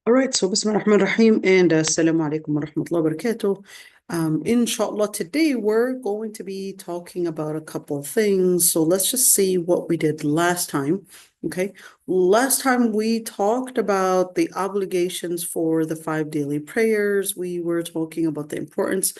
All right, so Bismillah ar-Rahman ar-Rahim and Assalamu alaikum wa rahmatullahi wa barakatuh. Inshallah, today we're going to be talking about a couple of things. So let's just see what we did last time. Okay, last time we talked about the obligations for the 5 daily prayers. We were talking about the importance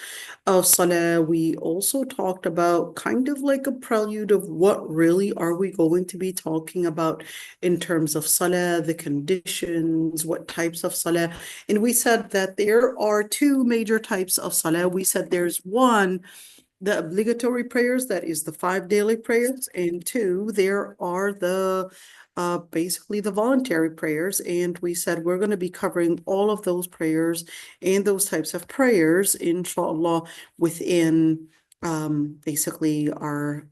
of Salah. We also talked about kind of like a prelude of what really are we going to be talking about in terms of Salah, the conditions, what types of Salah. And we said that there are two major types of Salah. We said there's one, the obligatory prayers, that is the 5 daily prayers, and two, there are the basically the voluntary prayers. And we said we're going to be covering all of those prayers and those types of prayers, inshallah, within basically our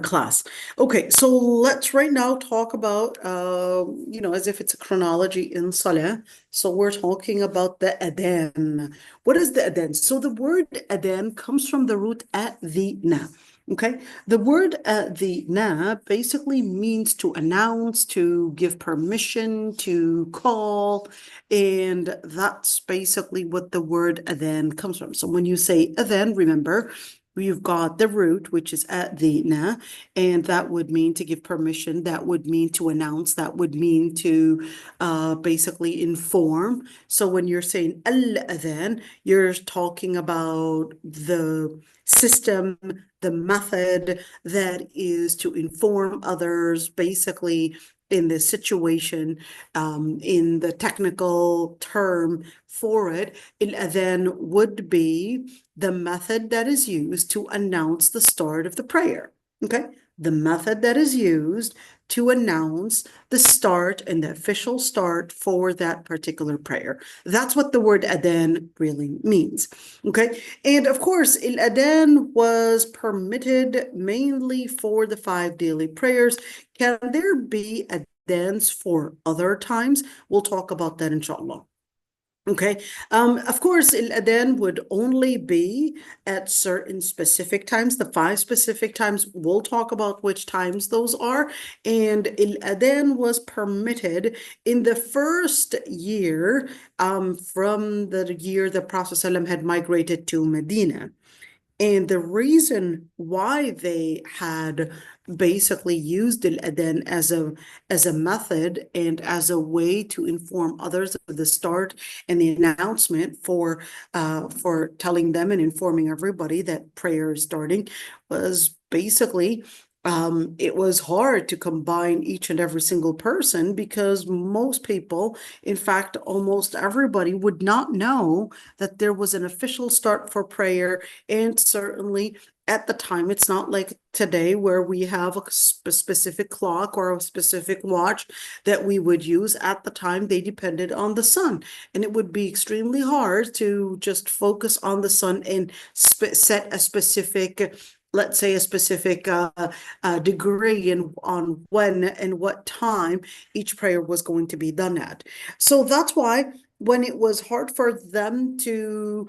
class. Okay, so let's right now talk about, as if it's a chronology in Salah. So we're talking about the Adhan. What is the Adhan? So the word Adhan comes from the root adhina. Okay, the word adhina basically means to announce, to give permission, to call, and that's basically what the word Adhan comes from. So when you say Adhan, remember, you've got the root, which is adhina, and that would mean to give permission, that would mean to announce, that would mean to basically inform. So when you're saying al-adhan, you're talking about the system, the method that is to inform others, basically in this situation, in the technical term for it, al-adhan would be the method that is used to announce the start of the prayer. Okay, the method that is used to announce the start and the official start for that particular prayer. That's what the word adhan really means. Okay, and of course, adhan was permitted mainly for the 5 daily prayers. Can there be adhans for other times? We'll talk about that, inshallah. Okay. Of course, al-adhan would only be at certain specific times, the 5 specific times. We'll talk about which times those are. And al-adhan was permitted in the first year, from the year the Prophet ﷺ had migrated to Medina. And the reason why they had basically used al-adhan as a method and as a way to inform others of the start and the announcement for telling them and informing everybody that prayer is starting was basically, it was hard to combine each and every single person, because most people, in fact, almost everybody, would not know that there was an official start for prayer. And certainly at the time, it's not like today where we have a specific clock or a specific watch that we would use. At the time, they depended on the sun, and it would be extremely hard to just focus on the sun and set a specific, let's say, a specific degree on when and what time each prayer was going to be done at. So that's why when it was hard for them to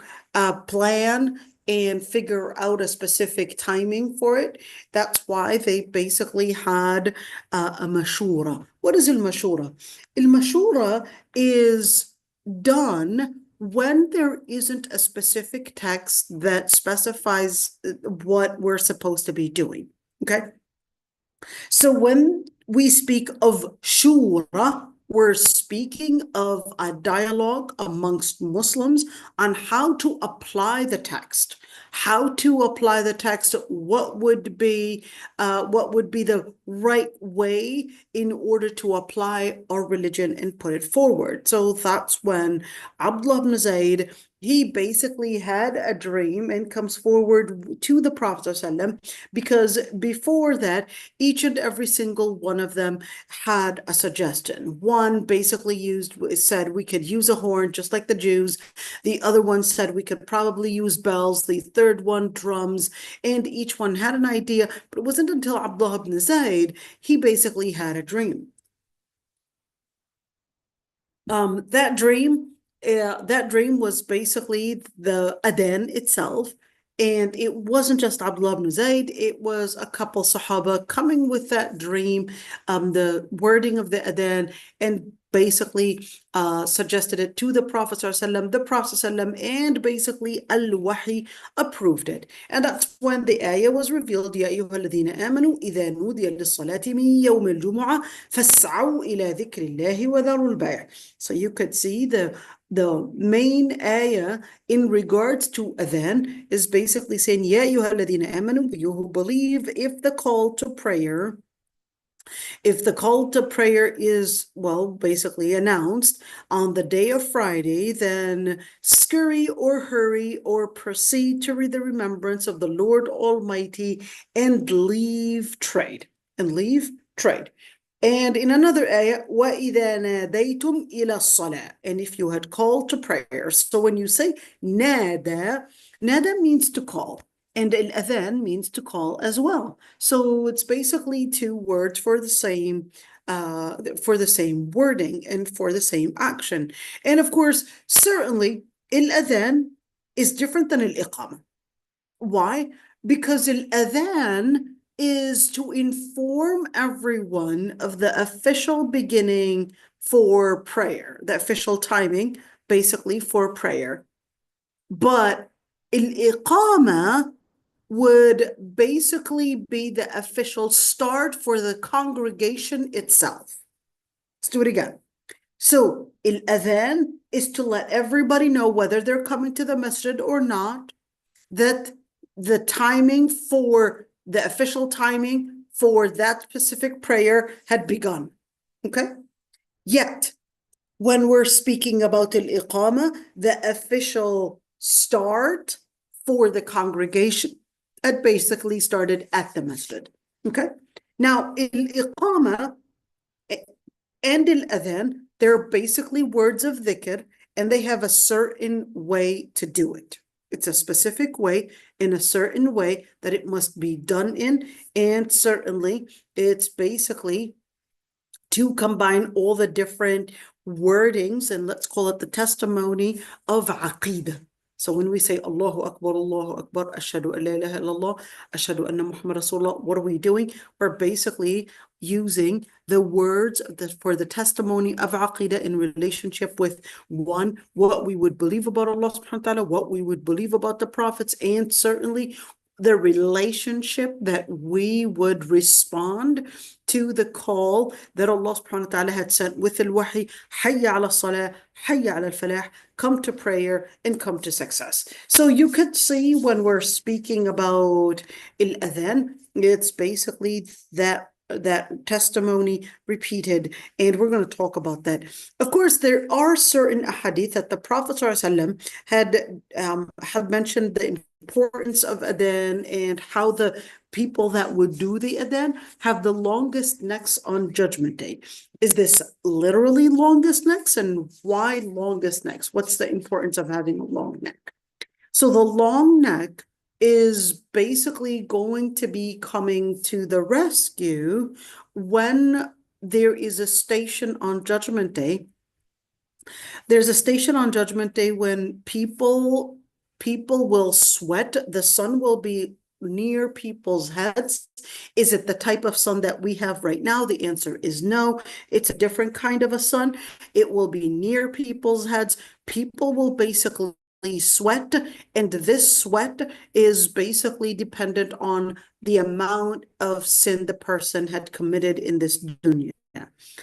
plan and figure out a specific timing for it, that's why they basically had a mashura. What is al-mashura? Al-mashura is done when there isn't a specific text that specifies what we're supposed to be doing. Okay. So when we speak of shura, we're speaking of a dialogue amongst Muslims on how to apply the text. How to apply the text, what would be the right way in order to apply our religion and put it forward. So that's when Abdullah ibn Zayd, he basically had a dream and comes forward to the Prophet ﷺ, because before that, each and every single one of them had a suggestion. One basically said we could use a horn just like the Jews. The other one said we could probably use bells. The third one, drums. And each one had an idea, but it wasn't until Abdullah ibn Zayd, he basically had a dream. That dream was basically the Adhan itself. And it wasn't just Abdullah ibn Zayd, it was a couple Sahaba coming with that dream, the wording of the Adhan, and basically suggested it to the Prophet ﷺ. The Prophet ﷺ and basically al-Wahy approved it. And that's when the ayah was revealed, يَا أَيُّهَا الَّذِينَ آمَنُوا إِذَا نُودِيَ لِلصَّلَاةِ مِنْ يَوْمِ الْجُمُعَةِ فَاسْعَوْا إِلَى ذِكْرِ اللَّهِ وَذَرُوا الْبَيْعَ. So you could see the main ayah in regards to adhan is basically saying, يَا أَيُّهَا الَّذِينَ آمَنُوا, you who believe, if the call to prayer is, well, basically announced on the day of Friday, then scurry or hurry or proceed to the remembrance of the Lord Almighty and leave trade. And in another ayah, وَإِذَا نَادَيْتُمْ إِلَى الصَّلَاةِ, and if you had called to prayer. So when you say nada means to call. And al-adhan means to call as well. So it's basically two words for the same wording and for the same action. And of course, certainly, al-adhan is different than al-iqamah. Why? Because al-adhan is to inform everyone of the official beginning for prayer, the official timing, basically, for prayer. But al-iqamah would basically be the official start for the congregation itself. Let's do it again. So, al-adhan is to let everybody know, whether they're coming to the masjid or not, that the timing for the official timing for that specific prayer had begun. Okay? Yet, when we're speaking about al-iqamah, the official start for the congregation had basically started at the masjid. Okay? Now, al-iqamah and al-adhan, they're basically words of dhikr, and they have a certain way to do it. It's a specific way, in a certain way that it must be done in, and certainly it's basically to combine all the different wordings, and let's call it the testimony of aqeedah. So when we say Allahu Akbar, Ashhadu an la ilaha illallah, Ashhadu anna Muhammad Rasulullah, what are we doing? We're basically using the words for the testimony of aqeedah in relationship with, one, what we would believe about Allah subhanahu wa ta'ala, what we would believe about the prophets, and certainly the relationship that we would respond to the call that Allah subhanahu wa ta'ala had sent with al-Wahy, Hayya ala salah, Hayya ala al-falah, come to prayer and come to success. So you could see when we're speaking about al-adhan, it's basically that testimony repeated, and we're going to talk about that. Of course, there are certain ahadith that the Prophet ﷺ had mentioned the importance of adhan and how the people that would do the adhan have the longest necks on Judgment Day. Is this literally longest necks, and why longest necks? What's the importance of having a long neck? So the long neck is basically going to be coming to the rescue when there is a station on Judgment Day. There's a station on Judgment Day when people will sweat. The sun will be near people's heads. Is it the type of sun that we have right now? The answer is no. It's a different kind of a sun. It will be near people's heads. People will basically sweat, and this sweat is basically dependent on the amount of sin the person had committed in this dunya.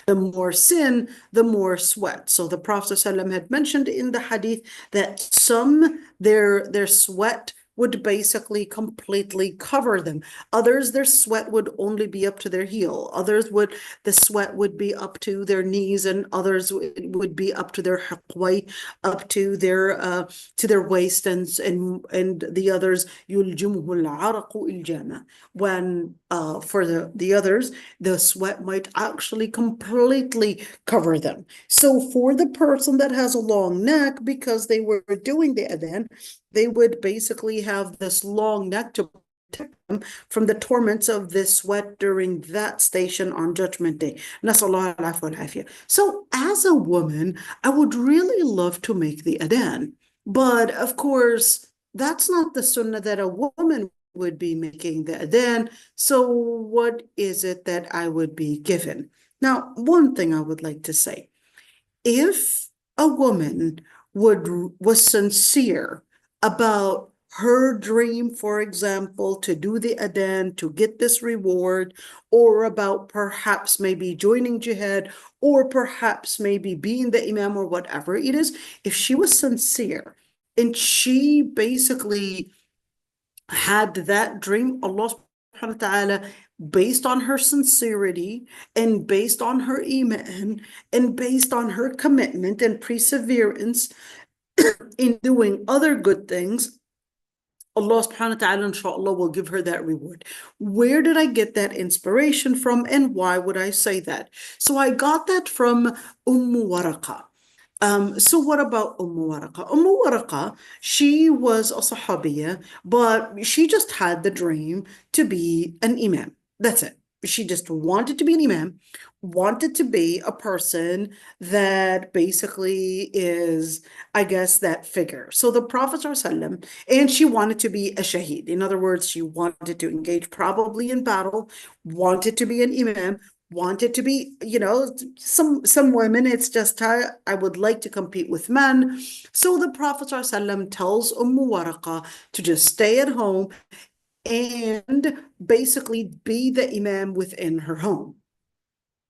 The more sin, the more sweat. So the Prophet ﷺ had mentioned in the hadith that some, their sweat would basically completely cover them. Others, their sweat would only be up to their heel. Others the sweat would be up to their knees, and others would be up to their haqway, up to their waist, and the others, يُلْجِمُهُ الْعَرَقُ الْجَامَةِ. When for the others, the sweat might actually completely cover them. So for the person that has a long neck, because they were doing the adhan, they would basically have this long neck to protect them from the torments of this sweat during that station on Judgment Day. So as a woman, I would really love to make the adhan. But of course, that's not the sunnah that a woman would be making the adhan. So what is it that I would be given? Now, one thing I would like to say, if a woman was sincere about her dream, for example, to do the Adhan, to get this reward, or about perhaps maybe joining jihad, or perhaps maybe being the imam or whatever it is, if she was sincere and she basically had that dream, Allah subhanahu wa ta'ala, based on her sincerity and based on her iman and based on her commitment and perseverance in doing other good things, Allah subhanahu wa ta'ala, inshallah, will give her that reward. Where did I get that inspiration from, and why would I say that? So I got that from Waraqa. So what about Waraqa? Waraqa, she was a Sahabiya, but she just had the dream to be an imam. That's it. She just wanted to be an imam, wanted to be a person that basically is, I guess, that figure. So the Prophet ﷺ, and she wanted to be a shaheed. In other words, she wanted to engage probably in battle, wanted to be an imam, wanted to be, some women, it's just I would like to compete with men. So the Prophet ﷺ tells Waraqa to just stay at home and basically be the imam within her home.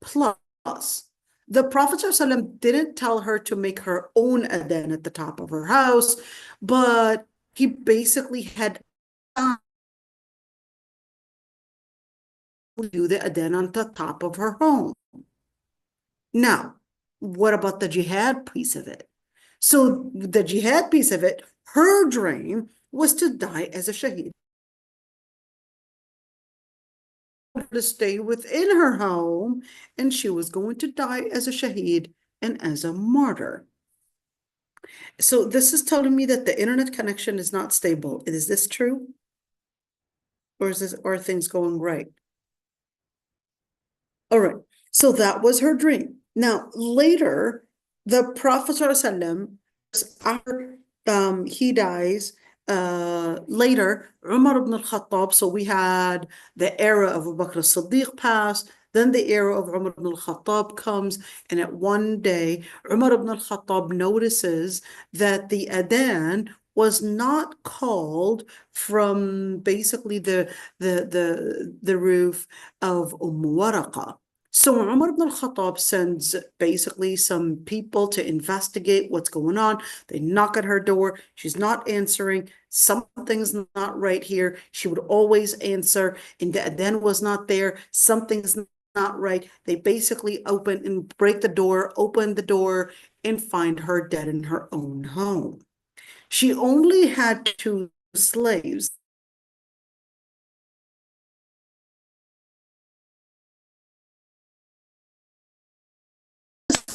Plus, the Prophet ﷺ didn't tell her to make her own adhan at the top of her house, but he basically had do the adhan on the top of her home. Now, what about the jihad piece of it? So the jihad piece of it, her dream was to die as a shaheed, to stay within her home, and she was going to die as a shaheed and as a martyr. So this is telling me that the internet connection is not stable. Is this true? Or are things going right? All right. So that was her dream. Now, later, the Prophet ﷺ, after he dies, later, Umar ibn al-Khattab, so we had the era of Abu Bakr as-Siddiq pass, then the era of Umar ibn al-Khattab comes, and at one day, Umar ibn al-Khattab notices that the Adhan was not called from basically the roof of Waraqa. So Umar ibn al-Khattab sends basically some people to investigate what's going on. They knock at her door. She's not answering. Something's not right here. She would always answer, and the Adhan was not there. Something's not right. They basically open and break the door, open the door, and find her dead in her own home. She only had 2 slaves.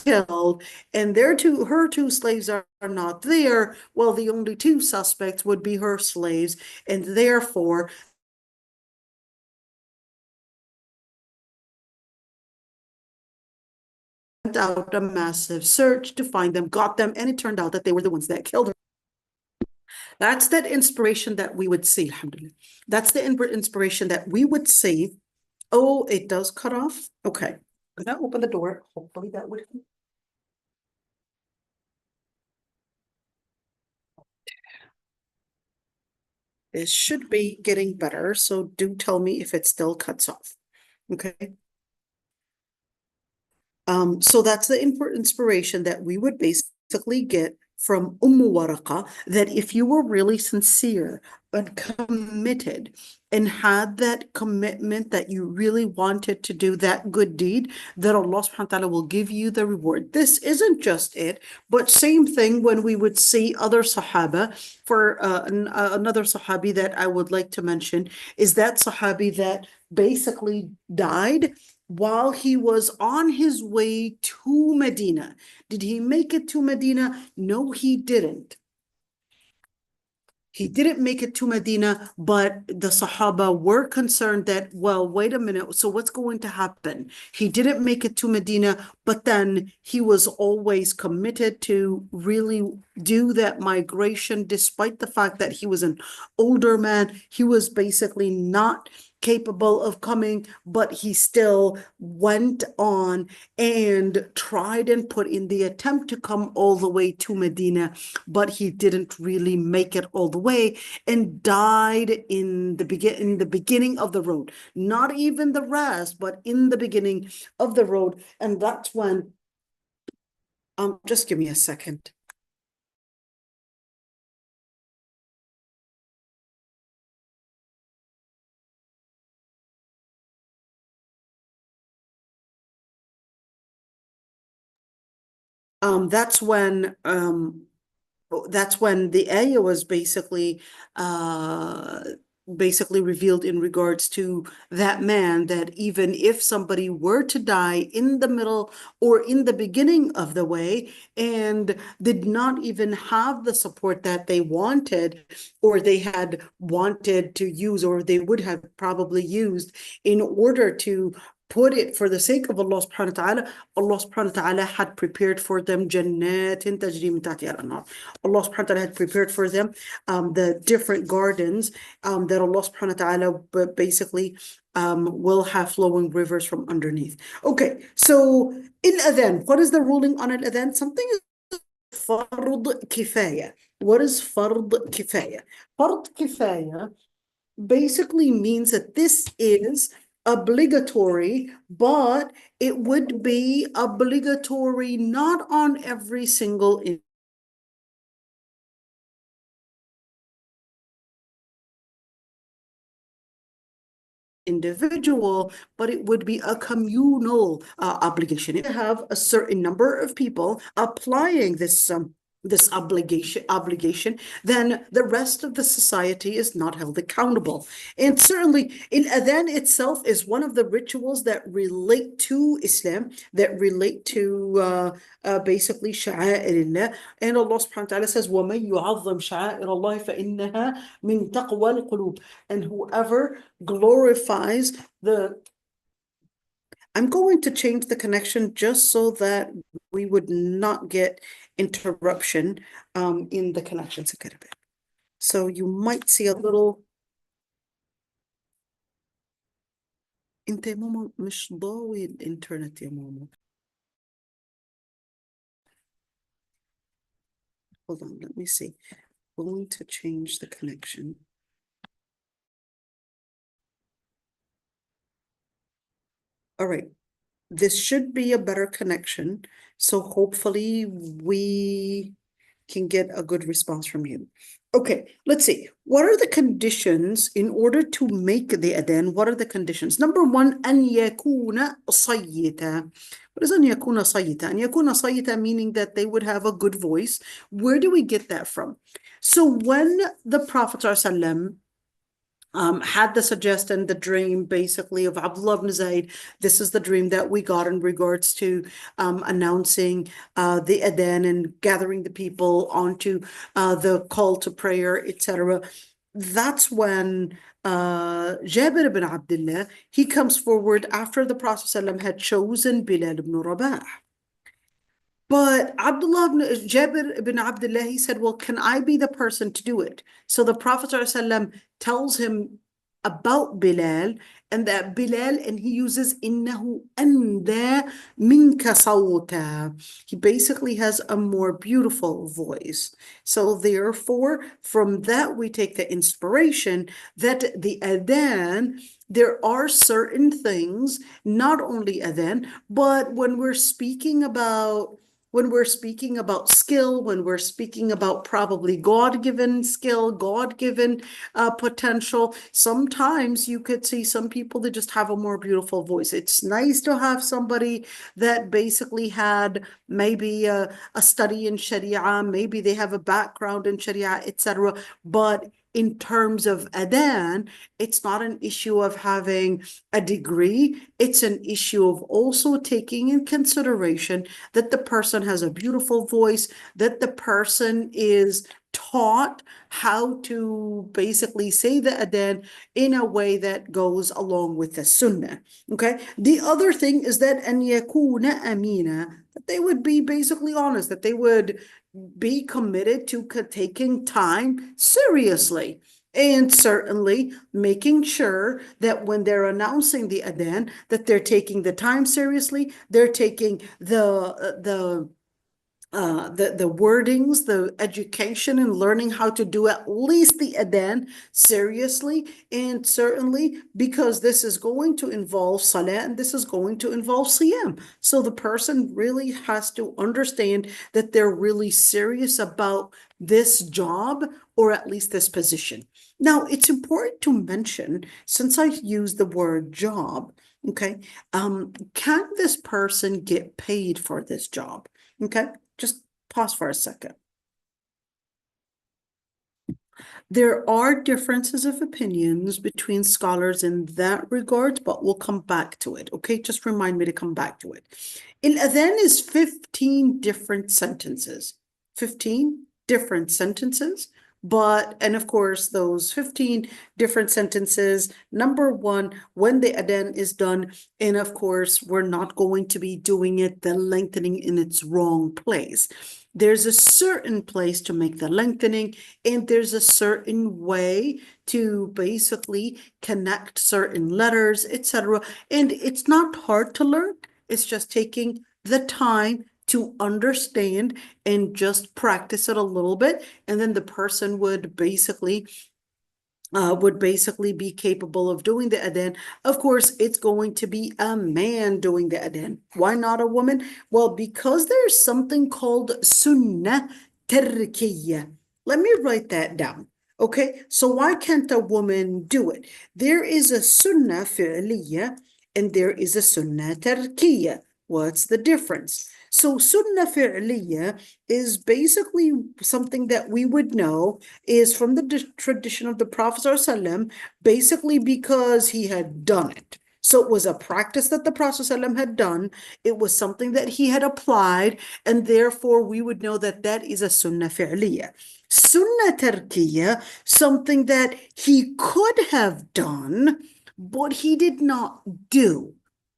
Killed, and her 2 slaves are not there. Well, the only 2 suspects would be her slaves, and therefore went out a massive search to find them, got them, and it turned out that they were the ones that killed her. That's that inspiration that we would see, alhamdulillah. That's the inspiration that we would see. Oh, it does cut off? Okay. I'm gonna open the door. Hopefully that would. It should be getting better, so do tell me if it still cuts off. Okay. So that's the inspiration that we would basically get from Waraqa, that if you were really sincere and committed and had that commitment that you really wanted to do that good deed, that Allah subhanahu wa ta'ala will give you the reward. This isn't just it, but same thing when we would see other Sahaba. For another Sahabi that I would like to mention is that Sahabi that basically died while he was on his way to Medina. Did he make it to Medina? No, he didn't. He didn't make it to Medina, but the Sahaba were concerned that, well, wait a minute, so what's going to happen? He didn't make it to Medina, but then he was always committed to really do that migration, despite the fact that he was an older man. He was basically not capable of coming, but he still went on and tried and put in the attempt to come all the way to Medina, but he didn't really make it all the way and died in the beginning of the road. Not even the rest, but in the beginning of the road. And that's when, just give me a second. That's when the ayah was basically revealed in regards to that man, that even if somebody were to die in the middle or in the beginning of the way and did not even have the support that they wanted or they had wanted to use, or they would have probably used in order to put it for the sake of Allah subhanahu wa ta'ala, Allah subhanahu wa ta'ala had prepared for them jannatin tajri min tahtiha al-anhar. Allah subhanahu wa ta'ala had prepared for them the different gardens that Allah subhanahu wa ta'ala basically will have flowing rivers from underneath. Okay, so al-adhan, what is the ruling on al-adhan? Something is fard kifaya. What is fard kifaya? Fard kifaya basically means that this is obligatory, but it would be obligatory not on every single individual, but it would be a communal obligation. You have a certain number of people applying this obligation, then the rest of the society is not held accountable. And certainly, al-adhan itself is one of the rituals that relate to Islam, that relate to basically sha'a'ir. And Allah subhanahu wa ta'ala says, وَمَن يُعَظِّمْ شَعَائِرَ اللَّهِ فَإِنَّهَا مِن تَقْوَى الْقُلُوبِ. And whoever glorifies the... I'm going to change the connection just so that we would not get interruption in the connections a bit. So you might see a little... انت يا ماما مش ضاوي الانترنت يا ماما. Hold on, let me see. I'm going to change the connection. All right. This should be a better connection. So hopefully we can get a good response from you. Okay, let's see. What are the conditions in order to make the adhan? What are the conditions? Number one, أن يكون صيتا. What is أن يكون صيتا? أن يكون صيتا meaning that they would have a good voice. Where do we get that from? So when the Prophet ﷺ had the suggestion, the dream basically of Abdullah ibn Zayd, this is the dream that we got in regards to announcing the adhan and gathering the people onto the call to prayer, etc. That's when Jabir ibn Abdullah, he comes forward after the Prophet ﷺ had chosen Bilal ibn Rabah. But Jabir ibn Abdullah, he said, well, can I be the person to do it? So the Prophet ﷺ tells him about Bilal, and that Bilal, and he uses إِنَّهُ أَنْدَى مِنْكَ صَوْتًا. He basically has a more beautiful voice. So therefore, from that we take the inspiration that the adhan, there are certain things, not only adhan, but when we're speaking about skill, when we're speaking about probably God-given skill, God-given potential, sometimes you could see some people that just have a more beautiful voice. It's nice to have somebody that basically had maybe a study in Sharia, maybe they have a background in Sharia, etc. But in terms of adhan, it's not an issue of having a degree. It's an issue of also taking in consideration that the person has a beautiful voice, that the person is taught how to basically say the adhan in a way that goes along with the sunnah. Okay. The other thing is that أن يكون أمينا, that they would be basically honest, that they would be committed to taking time seriously. And certainly making sure that when they're announcing the adhan, that they're taking the time seriously, they're taking the wordings, the education and learning how to do at least the adhan seriously. And certainly because this is going to involve salah and this is going to involve siyam. So the person really has to understand that they're really serious about this job, or at least this position. Now, it's important to mention, since I use the word job, okay, can this person get paid for this job? Okay, just pause for a second. There are differences of opinions between scholars in that regard, but we'll come back to it, okay? Just remind me to come back to it. Al-Adhan is 15 different sentences. 15 different sentences. And of course, those 15 different sentences, number one, when the adhan is done, and of course, we're not going to be doing it, the lengthening in its wrong place. There's a certain place to make the lengthening, and there's a certain way to basically connect certain letters, etc. And it's not hard to learn. It's just taking the time to understand and just practice it a little bit, and then the person would basically be capable of doing the adhan. Of course, it's going to be a man doing the adhan. Why not a woman? Well, because there's something called sunnah tarkiyya. Let me write that down. Okay, so why can't a woman do it? There is a sunnah fi'liyya and there is a sunnah tarkiyya. What's the difference? So sunnah fi'liyya is basically something that we would know is from the tradition of the Prophet ﷺ, basically because he had done it. So it was a practice that the Prophet ﷺ had done. It was something that he had applied, and therefore we would know that that is a sunnah fi'liyya. Sunnah tarkiyya, something that he could have done, but he did not do.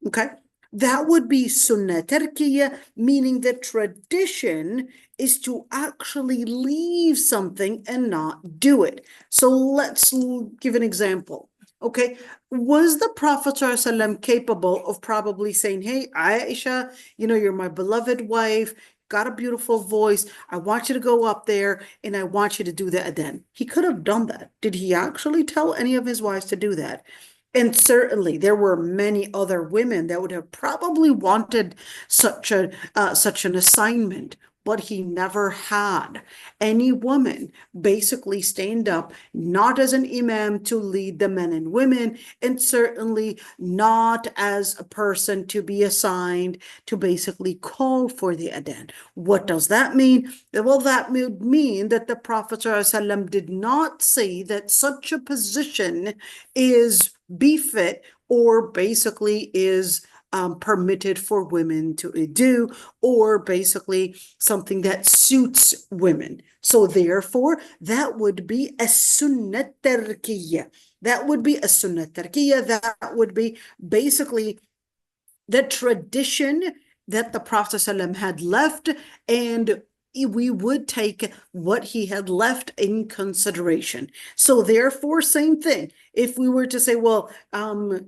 Okay? That would be sunnah tarkiyya, meaning that tradition is to actually leave something and not do it. So let's give an example. Okay, was the Prophet ﷺ capable of probably saying, hey, Aisha, you're my beloved wife, got a beautiful voice, I want you to go up there and I want you to do the adhan? He could have done that. Did he actually tell any of his wives to do that? And certainly there were many other women that would have probably wanted such an assignment, but he never had any woman basically stand up, not as an imam to lead the men and women, and certainly not as a person to be assigned to basically call for the adhan. What does that mean? Well, that would mean that the Prophet ﷺ did not say that such a position is befit or basically is permitted for women to do, or basically something that suits women. So therefore, that would be a sunnah tarkiyya. That would be a sunnah tarkiyya. That would be basically the tradition that the Prophet ﷺ had left, and we would take what he had left in consideration. So therefore, same thing. If we were to say, well,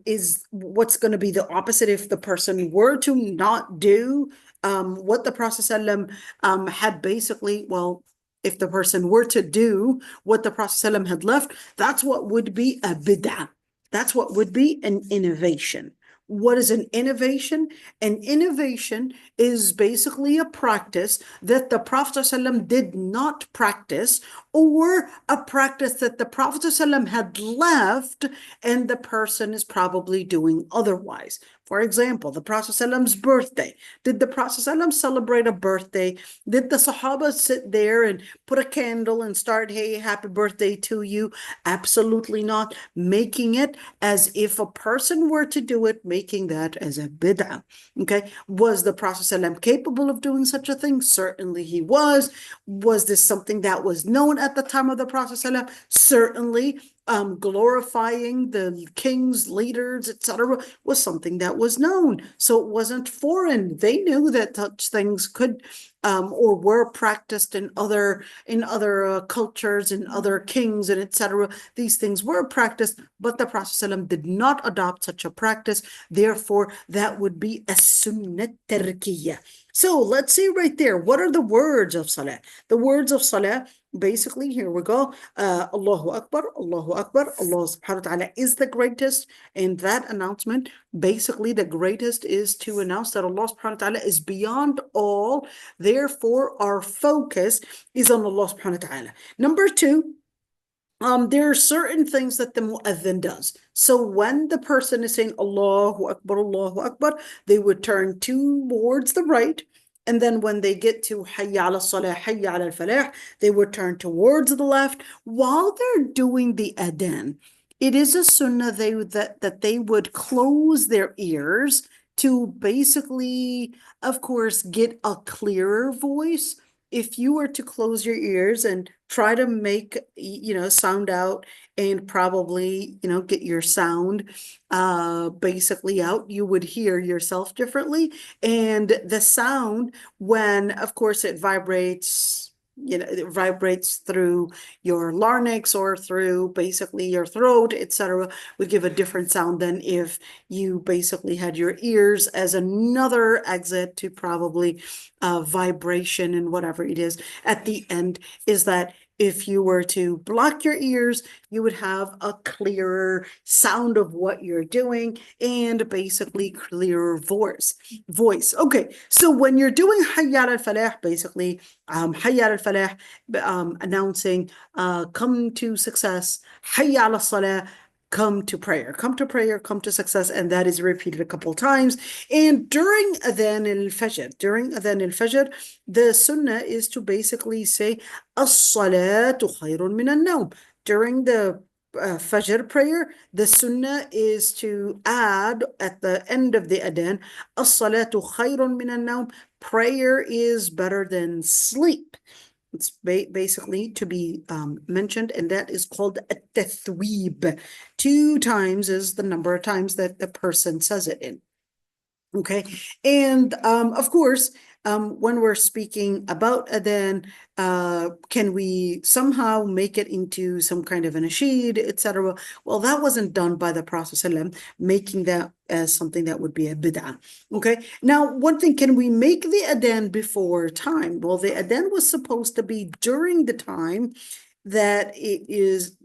is what's going to be the opposite if the person were to not do what the Prophet ﷺ had basically, well, if the person were to do what the Prophet ﷺ had left, that's what would be a bid'ah. That's what would be an innovation. What is an innovation? An innovation is basically a practice that the Prophet ﷺ did not practice, or a practice that the Prophet ﷺ had left and the person is probably doing otherwise. For example, the Prophet ﷺ's birthday. Did the Prophet ﷺ celebrate a birthday? Did the Sahaba sit there and put a candle and start, hey, happy birthday to you? Absolutely not. Making it as if a person were to do it, making that as a bid'ah. Okay. Was the Prophet ﷺ capable of doing such a thing? Certainly he was. Was this something that was known at the time of the Prophet ﷺ? Certainly. glorifying the kings, leaders, etc., was something that was known. So it wasn't foreign. They knew that such things could or were practiced in other cultures, in other kings, and etc. These things were practiced, but the Prophet ﷺ did not adopt such a practice. Therefore, that would be a sunnah tarkiyah. So let's see right there. What are the words of salah? The words of salah, basically, here we go. Allahu Akbar, Allahu Akbar. Allah subhanahu wa ta'ala is the greatest. And that announcement, basically, the greatest is to announce that Allah subhanahu wa ta'ala is beyond all. Therefore, our focus is on Allah subhanahu wa ta'ala. Number two, there are certain things that the mu'adhin does. So when the person is saying Allahu Akbar, they would turn towards the right. And then when they get to Hayya ala salah, Hayya ala falah, they would turn towards the left. While they're doing the adhan, it is a sunnah that they would close their ears to basically, of course, get a clearer voice. If you were to close your ears and try to make, sound out and probably, get your sound basically out, you would hear yourself differently. And the sound, when, of course, it vibrates, it vibrates through your larynx or through basically your throat, etc., would give a different sound than if you basically had your ears as another exit to probably vibration and whatever it is. At the end is that if you were to block your ears, you would have a clearer sound of what you're doing and basically clearer voice. Okay, so when you're doing Hayya al-Falah, basically, Hayya al-Falah, announcing, come to success, Hayya al-Salah, come to prayer, come to success, and that is repeated a couple times. And during Adhan al-Fajr, the sunnah is to basically say, as-salatu khayrun min an-nawm. During the Fajr prayer, the sunnah is to add at the end of the Adhan, as-salatu khayrun min an-nawm. Prayer is better than sleep. It's basically to be mentioned, and that is called a tathweeb. 2 times is the number of times that the person says it in. Okay, and of course, when we're speaking about adhan, can we somehow make it into some kind of an nasheed, etc.? Well, that wasn't done by the Prophet ﷺ, making that as something that would be a bid'ah. Okay, now one thing, can we make the adhan before time? Well, the adhan was supposed to be during the time that it is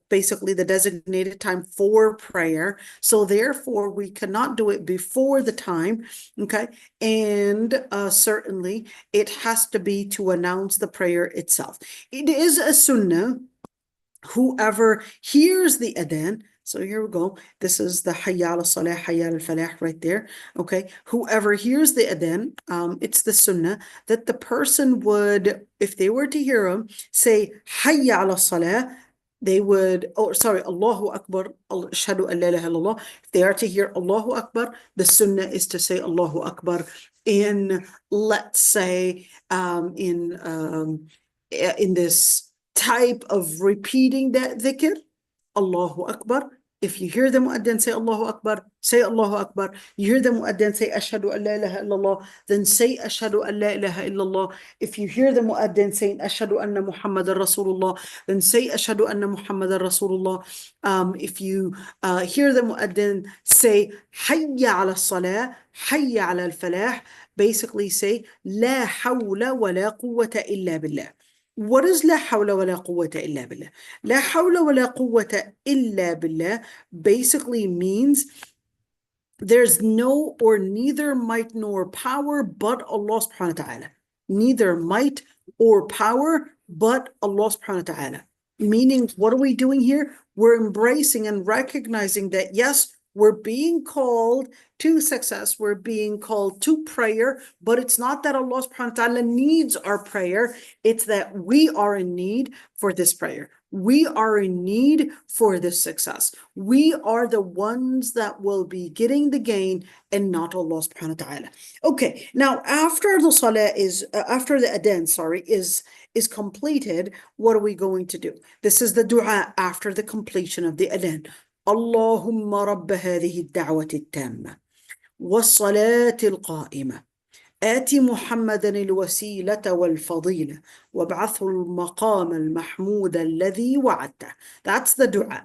basically the designated time for prayer. So therefore we cannot do it before the time. Okay, and certainly it has to be to announce the prayer itself. It is a sunnah, whoever hears the adhan. So here we go. This is the Hayya ala salah, Hayya al falah right there. Okay, whoever hears the adhan, it's the sunnah that the person would, if they were to hear him say Hayya ala salah, they would, Allahu Akbar, Ashhadu an la ilaha illallah. If they are to hear Allahu Akbar, the sunnah is to say Allahu Akbar in, let's say, in this type of repeating that dhikr, Allahu Akbar. If you hear the mu'adhin say Allahu Akbar, say Allahu Akbar. You hear the mu'adhin say Ashhadu an la ilaha illallah, then say Ashhadu an la ilaha illallah. If you hear the mu'adhin saying Ashhadu anna Muhammadan Rasulullah, then say Ashhadu anna Muhammadan Rasulullah. If you hear the mu'adhin say Hayya ala salah, Hayya ala al-falah, basically say La hawla wa la quwwata illa billah. What is la hawla wa la quwwata illa billah? La hawla wa la quwwata illa billah basically means there's no or neither might nor power but Allah subhanahu wa ta'ala. Neither might or power but Allah subhanahu wa ta'ala. Meaning, what are we doing here? We're embracing and recognizing that yes, We're being called to success. We're being called to prayer, but it's not that Allah subhanahu wa ta'ala needs our prayer. It's that we are in need for this prayer. We are in need for this success. We are the ones that will be getting the gain and not Allah subhanahu wa ta'ala. Okay, now after the salah after the adhan, is completed, what are we going to do? This is the dua after the completion of the adhan. اللهم رب هذه الدعوة التامة والصلاة القائمة آت محمدا الوسيلة والفضيلة وابعثه المقام المحمود الذي وعدته. That's the dua.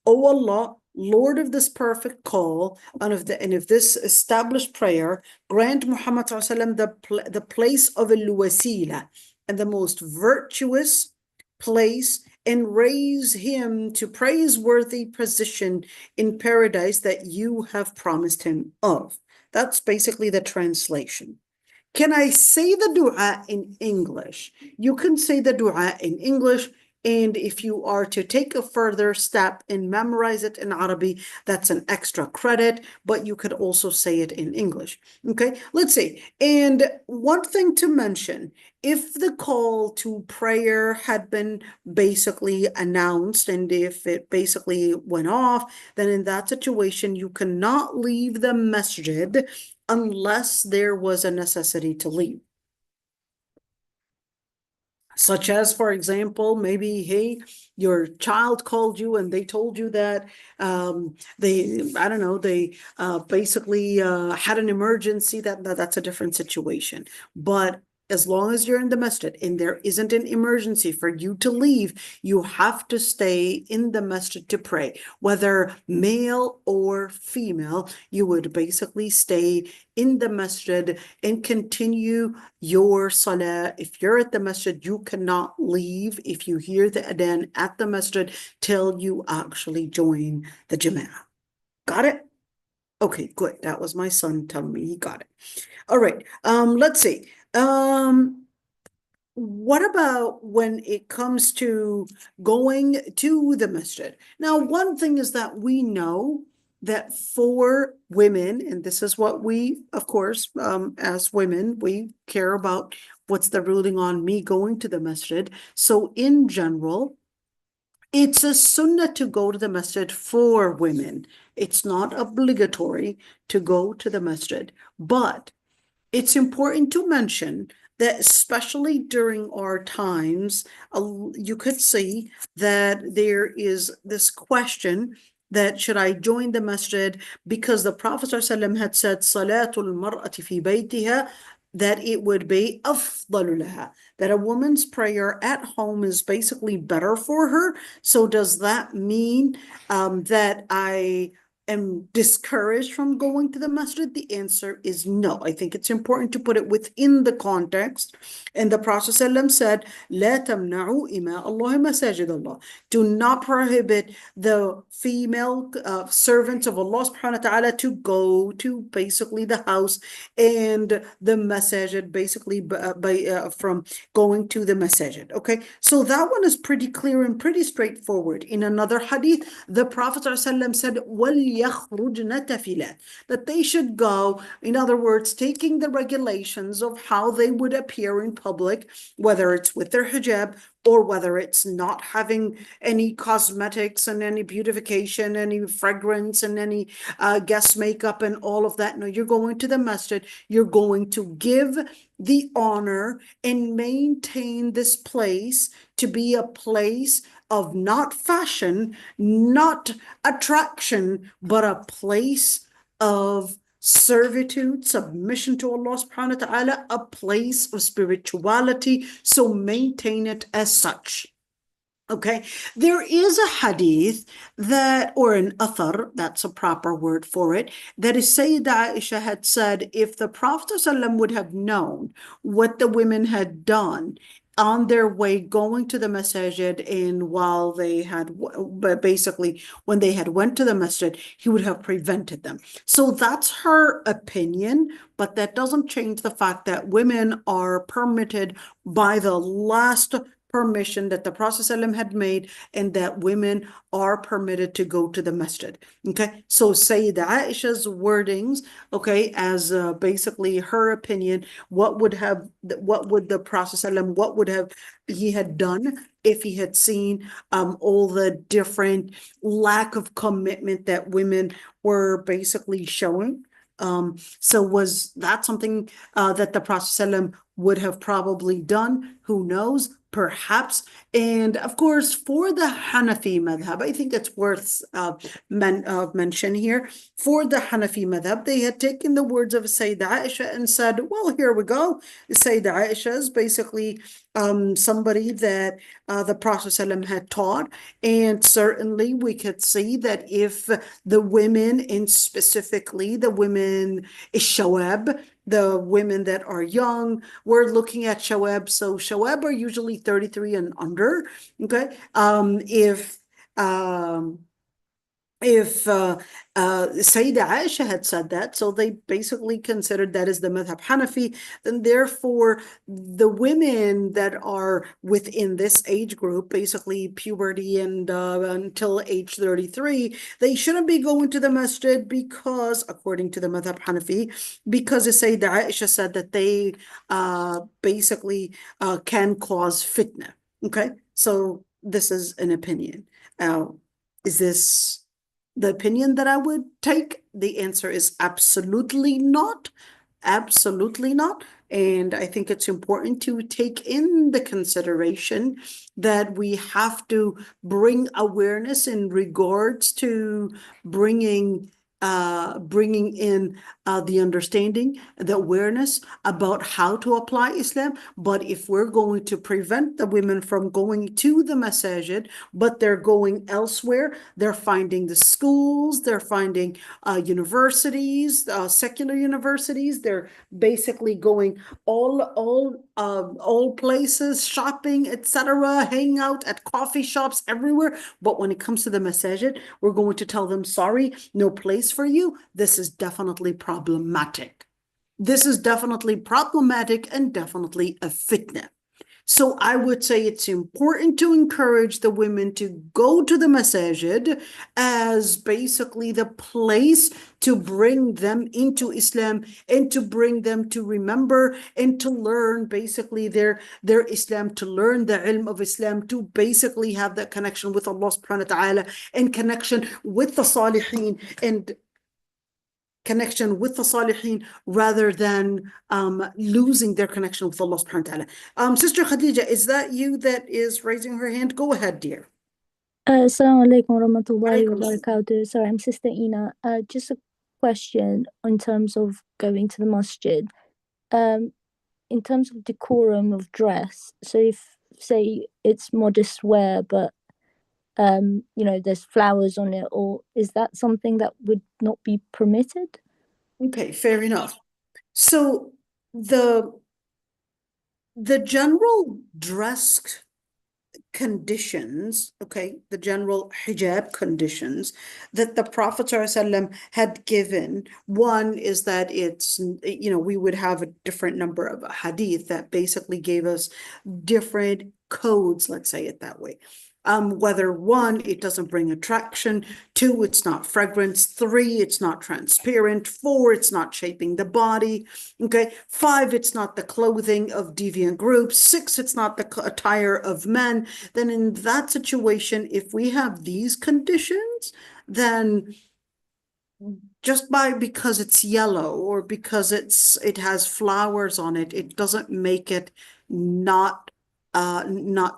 O Allah, Lord of this perfect call and of this established prayer, grant Muhammad the place of al-wasila and the most virtuous place, and raise him to praiseworthy position in paradise that you have promised him of. That's basically the translation. Can I say the dua in English? You can say the dua in English, and if you are to take a further step and memorize it in Arabic, that's an extra credit, but you could also say it in English. Okay, let's see. And one thing to mention, if the call to prayer had been basically announced and if it basically went off, then in that situation, you cannot leave the masjid unless there was a necessity to leave. Such as, for example, maybe, hey, your child called you and they told you that they basically had an emergency. That's a different situation. But as long as you're in the masjid and there isn't an emergency for you to leave, you have to stay in the masjid to pray. Whether male or female, you would basically stay in the masjid and continue your salah. If you're at the masjid, you cannot leave if you hear the adhan at the masjid till you actually join the jama'ah. Got it? Okay, good. That was my son telling me he got it. All right, let's see. What about when it comes to going to the masjid? Now, one thing is that we know that for women, and this is what we, of course, as women, we care about what's the ruling on me going to the masjid. So in general, it's a sunnah to go to the masjid for women. It's not obligatory to go to the masjid, but it's important to mention that especially during our times, you could see that there is this question that should I join the masjid, because the Prophet ﷺ had said, Salatul mar'ati fi baytiha, that it would be afdalu laha, that a woman's prayer at home is basically better for her. So does that mean that I am discouraged from going to the masjid? The answer is no. I think it's important to put it within the context. And the Prophet ﷺ said, لا تمنعوا إماء الله مساجد الله. Do not prohibit the female servants of Allah subhanahu wa ta'ala to go to basically the house and the masajid, basically from going to the masajid. Okay, so that one is pretty clear and pretty straightforward. In another hadith, the Prophet ﷺ said, وَلْيَخْرُجْنَ تَفِلَاتٍ, that they should go, in other words, taking the regulations of how they would appear in public, whether it's with their hijab or whether it's not having any cosmetics and any beautification, any fragrance and any guest makeup and all of that. No, you're going to the masjid. You're going to give the honor and maintain this place to be a place of not fashion, not attraction, but a place of servitude, submission to Allah subhanahu wa ta'ala, a place of spirituality. So maintain it as such. Okay, there is a hadith that, or an athar, that's a proper word for it, that is Sayyidah Aisha had said, if the Prophet ﷺ would have known what the women had done on their way going to the masjid, and while they had, basically when they had went to the masjid, he would have prevented them. So that's her opinion, but that doesn't change the fact that women are permitted by the last permission that the Prophet ﷺ had made, and that women are permitted to go to the masjid. Okay, so Sayyidah Aisha's wordings, okay, as basically her opinion, what would the Prophet ﷺ, what would have he had done if he had seen all the different lack of commitment that women were basically showing. So was that something that the Prophet ﷺ would have probably done? Who knows? Perhaps. And of course, for the Hanafi madhab, I think it's worth mention here. For the Hanafi madhab, they had taken the words of Sayyidah Aisha and said, well, here we go. Sayyidah Aisha is basically somebody that the Prophet ﷺ had taught. And certainly we could see that if the women, and specifically the women shawab, the women that are young, we're looking at shawab. So shawab are usually 33 and under. Okay. If Sayyidah Aisha had said that, so they basically considered that as the madhab Hanafi, then therefore the women that are within this age group, basically puberty and until age 33, they shouldn't be going to the masjid because, according to the madhab Hanafi, because Sayyidah Aisha said that they basically can cause fitna. Okay, so this is an opinion. Is this the opinion that I would take? The answer is absolutely not. Absolutely not. And I think it's important to take in the consideration that we have to bring awareness in regards to bringing in the understanding, the awareness about how to apply Islam. But if we're going to prevent the women from going to the masajid, but they're going elsewhere, they're finding the schools, they're finding universities, secular universities, they're basically going all places, shopping, etc., hanging out at coffee shops everywhere. But when it comes to the masajid, we're going to tell them, sorry, no place for you. This is definitely problematic. This is definitely problematic and definitely a fitna. So I would say it's important to encourage the women to go to the masajid as basically the place to bring them into Islam and to bring them to remember and to learn basically their Islam, to learn the ilm of Islam, to basically have that connection with Allah subhanahu wa ta'ala and connection with the Salihin and connection with the Salihin rather than losing their connection with Allah subhanahu wa ta'ala. Sister Khadija, is that you that is raising her hand? Go ahead, dear. Assalamu alaikum warahmatullahi wabarakatuh. Sorry, I'm Sister Ina. Just a question in terms of going to the masjid. In terms of decorum of dress, so if, say, it's modest wear, but there's flowers on it, or is that something that would not be permitted? Okay, fair enough. So the general dress conditions, okay, the general hijab conditions that the Prophet ﷺ had given, one is that it's, we would have a different number of hadith that basically gave us different codes, let's say it that way. Whether one, it doesn't bring attraction, two, it's not fragrance, three, it's not transparent, four, it's not shaping the body, okay, five, it's not the clothing of deviant groups, six, it's not the attire of men. Then in that situation, if we have these conditions, then just because it's yellow or because it has flowers on it, it doesn't make it not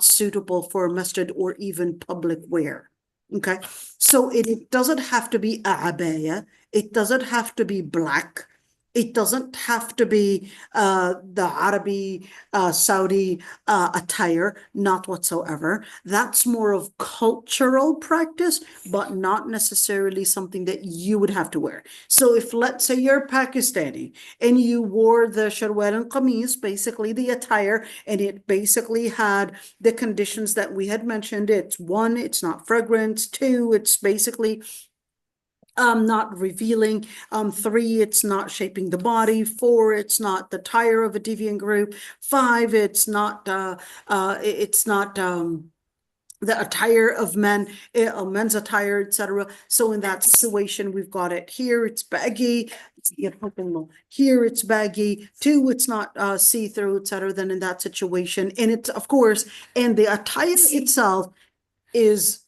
suitable for masjid or even public wear. Okay, so it doesn't have to be a abaya, it doesn't have to be black, it doesn't have to be the Arabi Saudi attire, not whatsoever. That's more of cultural practice, but not necessarily something that you would have to wear. So if, let's say, you're Pakistani and you wore the sharwal and qameez, basically the attire, and it basically had the conditions that we had mentioned. It's one, it's not fragrance, two, it's basically not revealing. 3, it's not shaping the body. 4, it's not the attire of a deviant group. 5, it's not the attire of men, men's attire, etc. So in that situation, we've got it here, it's baggy. Here it's baggy. 2, it's not see-through, etc. Then in that situation, and it's, of course, and the attire itself is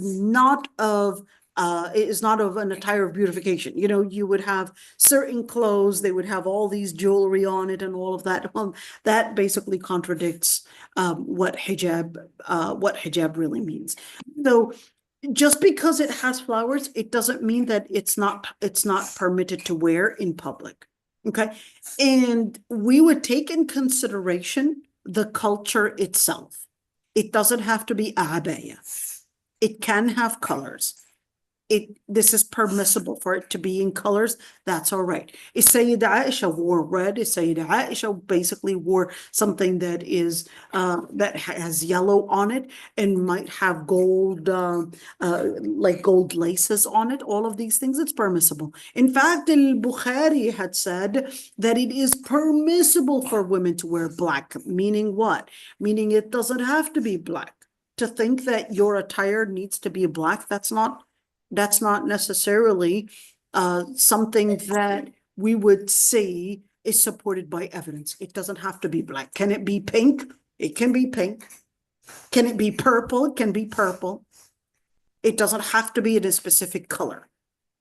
not of an attire of beautification. You know, you would have certain clothes, they would have all these jewelry on it and all of that. That basically contradicts what hijab really means. So just because it has flowers, it doesn't mean that it's not permitted to wear in public. Okay. And we would take in consideration the culture itself. It doesn't have to be abaya. It can have colors. This is permissible for it to be in colors. That's all right. If Sayyida Aisha wore red, if Sayyida Aisha basically wore something that is that has yellow on it and might have gold, like gold laces on it, all of these things, it's permissible. In fact, al-Bukhari had said that it is permissible for women to wear black, meaning what? Meaning it doesn't have to be black. To think that your attire needs to be black, that's not necessarily something that we would say is supported by evidence. It doesn't have to be black. Can it be pink? It can be pink. Can it be purple? It can be purple. It doesn't have to be in a specific color.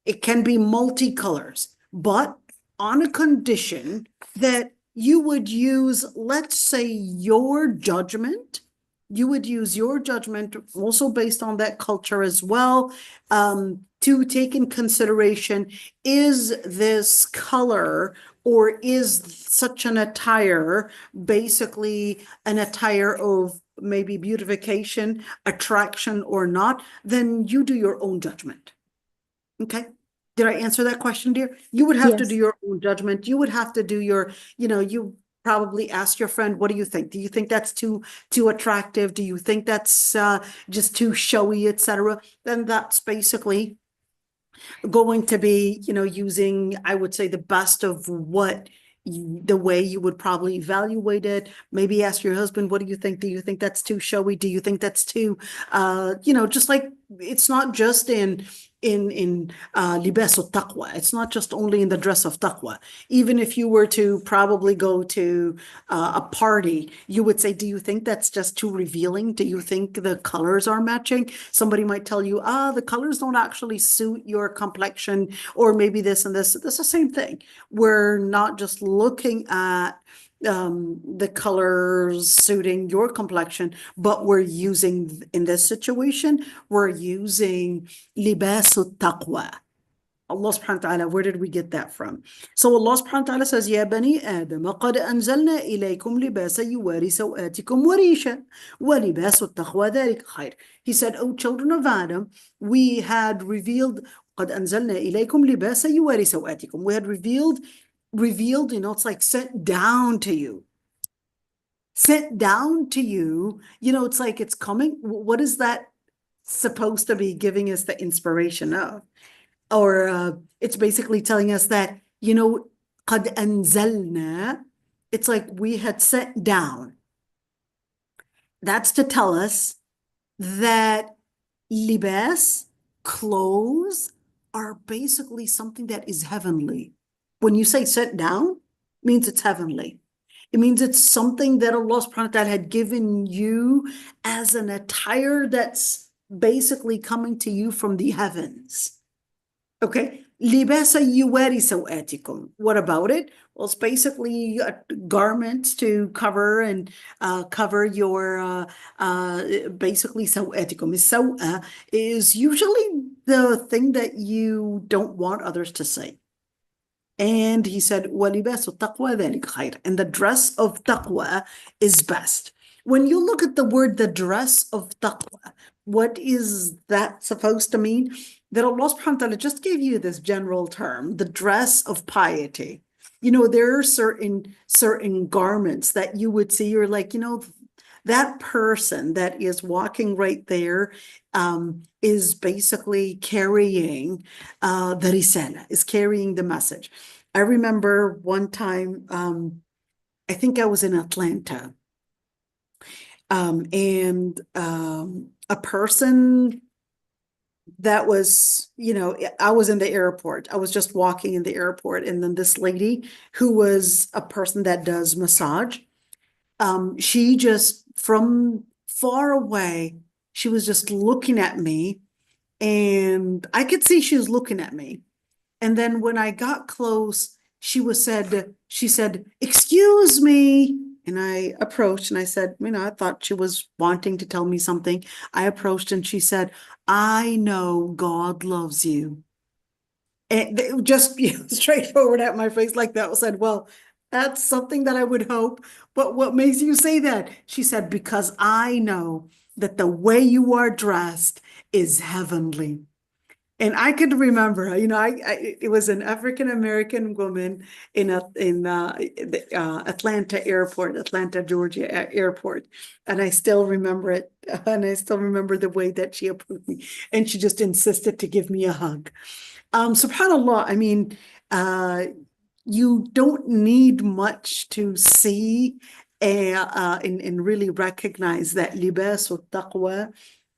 It can be multicolors, but on a condition that you would use, let's say, your judgment. You would use your judgment also based on that culture as well, to take in consideration, is this color or is such an attire basically an attire of maybe beautification, attraction or not? Then you do your own judgment. Okay. Did I answer that question, dear? You would have to do your own judgment. You would have to do your, you probably ask your friend, what do you think? Do you think that's too attractive? Do you think that's just too showy, etc.? Then that's basically going to be, using, I would say, the best of the way you would probably evaluate it. Maybe ask your husband, what do you think? Do you think that's too showy? Do you think that's too, just like, it's not just in libas al-taqwa. It's not just only in the dress of taqwa. Even if you were to probably go to a party, you would say, do you think that's just too revealing? Do you think the colors are matching? Somebody might tell you, the colors don't actually suit your complexion, or maybe this and this. That's the same thing. We're not just looking at the colors suiting your complexion, but we're using, in this situation, we're using libas al-taqwa. Allah subhanahu wa ta'ala, where did we get that from? So Allah subhanahu wa ta'ala says, Ya bani Adam, قَدْ أَنزَلْنَا إِلَيْكُمْ لِبَاسًا يُوَارِي سَوْآتِكُمْ وَرِيشًا وَلِبَاسُ التَّقْوَى ذَلِكَ خَيْرٌ. He said, O children of Adam, we had revealed, قَدْ أَنزَلْنَا إِلَيْكُمْ لِبَاسًا يُوَارِي سَوْآتِكُم. We had revealed, it's like sent down to you. Sent down to you, it's like it's coming. What is that supposed to be giving us the inspiration of? Or it's basically telling us that, قَدْ أَنزَلْنَا, it's like we had sent down. That's to tell us that libas, clothes, are basically something that is heavenly. When you say sent down, it means it's heavenly. It means it's something that Allah subhanahu wa ta'ala had given you as an attire that's basically coming to you from the heavens. Okay. Libasa yuwari sawatikum. What about it? Well, it's basically garments to cover and cover your basically sawatikum. Sawa is usually the thing that you don't want others to see. And he said, وَلِبَاسُ التَّقْوَى ذَلِكَ خَيْرٌ. And the dress of taqwa is best. When you look at the word, the dress of taqwa, what is that supposed to mean? That Allah subhanahu wa ta'ala just gave you this general term, the dress of piety. There are certain garments that you would see, you're like, that person that is walking right there is basically carrying the risala, is carrying the message. I remember one time, I think I was in Atlanta, and a person that was, I was in the airport. I was just walking in the airport, and then this lady who was a person that does massage, she just from far away, she was just looking at me, and I could see she was looking at me. And then when I got close, she said, "Excuse me." And I approached and I said, I thought she was wanting to tell me something. I approached and she said, "I know God loves you." And just straightforward at my face like that. I said, "Well, that's something that I would hope. But what makes you say that?" She said, "Because I know that the way you are dressed is heavenly." And I could remember, it was an African American woman in the Atlanta airport, Atlanta, Georgia airport, and I still remember it, and I still remember the way that she approached me, and she just insisted to give me a hug. Subhanallah, I mean, you don't need much to see and really recognize that libas or taqwa,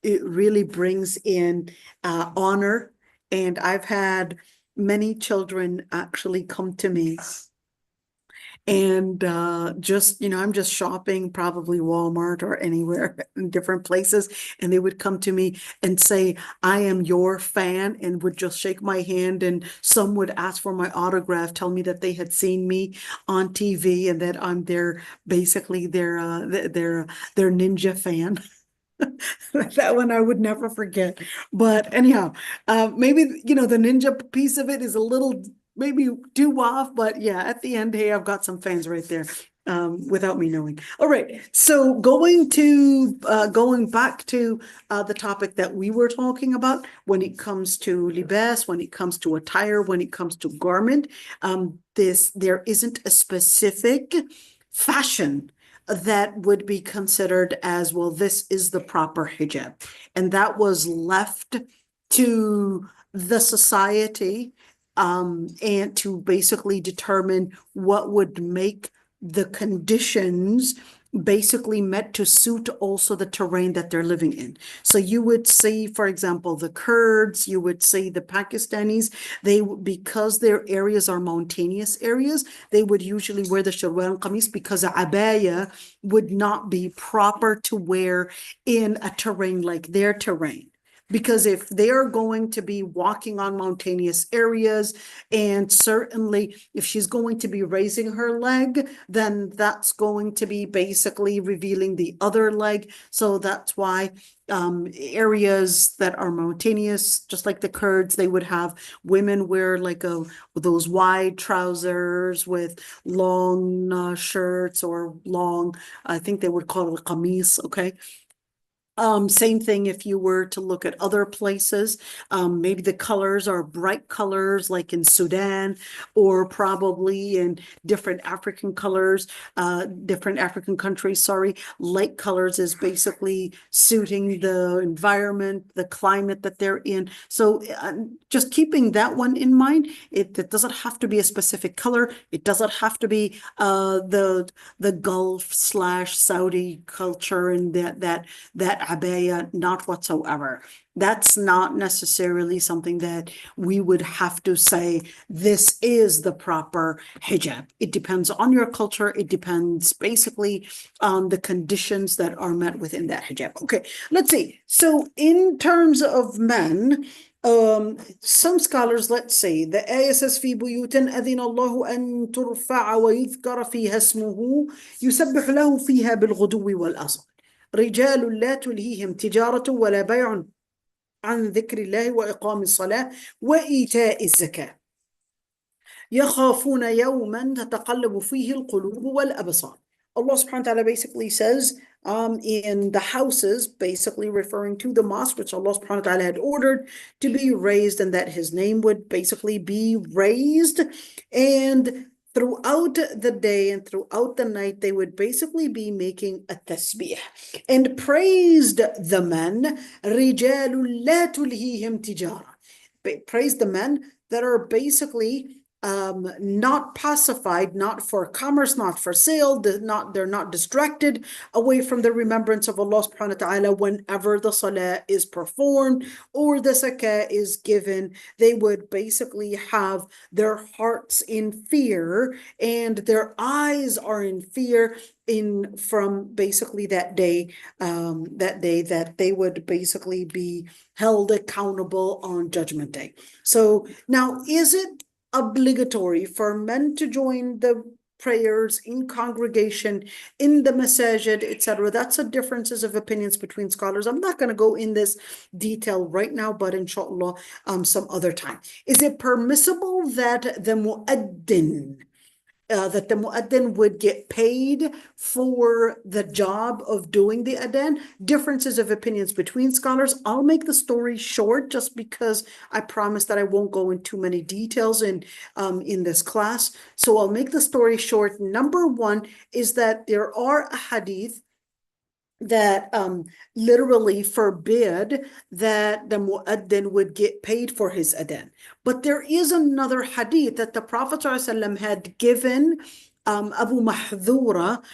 it really brings in honor. And I've had many children actually come to me and just, I'm just shopping, probably Walmart or anywhere in different places. And they would come to me and say, "I am your fan," and would just shake my hand. And some would ask for my autograph, tell me that they had seen me on TV and that I'm basically their ninja fan. That one I would never forget. But anyhow, maybe, the ninja piece of it is a little maybe too off, but yeah, at the end, hey, I've got some fans right there, without me knowing. All right, so going back to the topic that we were talking about when it comes to libas, when it comes to attire, when it comes to garment, there isn't a specific fashion that would be considered as, well, this is the proper hijab. And that was left to the society, and to basically determine what would make the conditions basically met to suit also the terrain that they're living in. So you would see, for example, the Kurds, you would see the Pakistanis, because their areas are mountainous areas, they would usually wear the shalwar and qamis because a abaya would not be proper to wear in a terrain like their terrain. Because if they're going to be walking on mountainous areas, and certainly if she's going to be raising her leg, then that's going to be basically revealing the other leg. So that's why areas that are mountainous, just like the Kurds, they would have women wear like those wide trousers with long shirts or long, I think they would call it a qamis, okay? Same thing if you were to look at other places, maybe the colors are bright colors like in Sudan, or probably in different African countries, sorry. Light colors is basically suiting the environment, the climate that they're in. So just keeping that one in mind, it doesn't have to be a specific color. It doesn't have to be the Gulf/Saudi culture and that abaya, not whatsoever. That's not necessarily something that we would have to say this is the proper hijab. It depends on your culture. It depends basically on the conditions that are met within that hijab. Okay, let's see. So in terms of men, some scholars, let's say, the ayah says في بيوت أذن الله أن ترفع ويذكر فيها اسمه يسبح له فيها بالغدو والآصال رجال لا تلهيهم تجارة ولا بيع عن ذكر الله وإقام الصلاة وإيتاء الزكاة يخافون يوما تتقلب فيه القلوب والأبصار. Allah subhanahu wa ta'ala basically says in the houses, basically referring to the mosque, which Allah subhanahu wa ta'ala had ordered to be raised, and that his name would basically be raised, and throughout the day and throughout the night, they would basically be making a tasbih and praised the men, رِجَالٌ لَا تُلْهِيهِمْ تِجَارَةٌ. Praised the men that are basically not pacified, not for commerce, not for sale, they're not distracted away from the remembrance of Allah subhanahu wa ta'ala whenever the salah is performed or the zakah is given. They would basically have their hearts in fear and their eyes are in fear from basically that day that they would basically be held accountable on Judgment Day. So now, is it obligatory for men to join the prayers in congregation, in the masajid, etc.? That's a differences of opinions between scholars. I'm not going to go in this detail right now, but inshallah, some other time. Is it permissible that the mu'addin would get paid for the job of doing the adhan? Differences of opinions between scholars. I'll make the story short just because I promise that I won't go into too many details in this class. So I'll make the story short. Number one is that there are a hadith that literally forbid that the mu'addin would get paid for his adhan. But there is another hadith that the Prophet ﷺ had given Abu Mahdura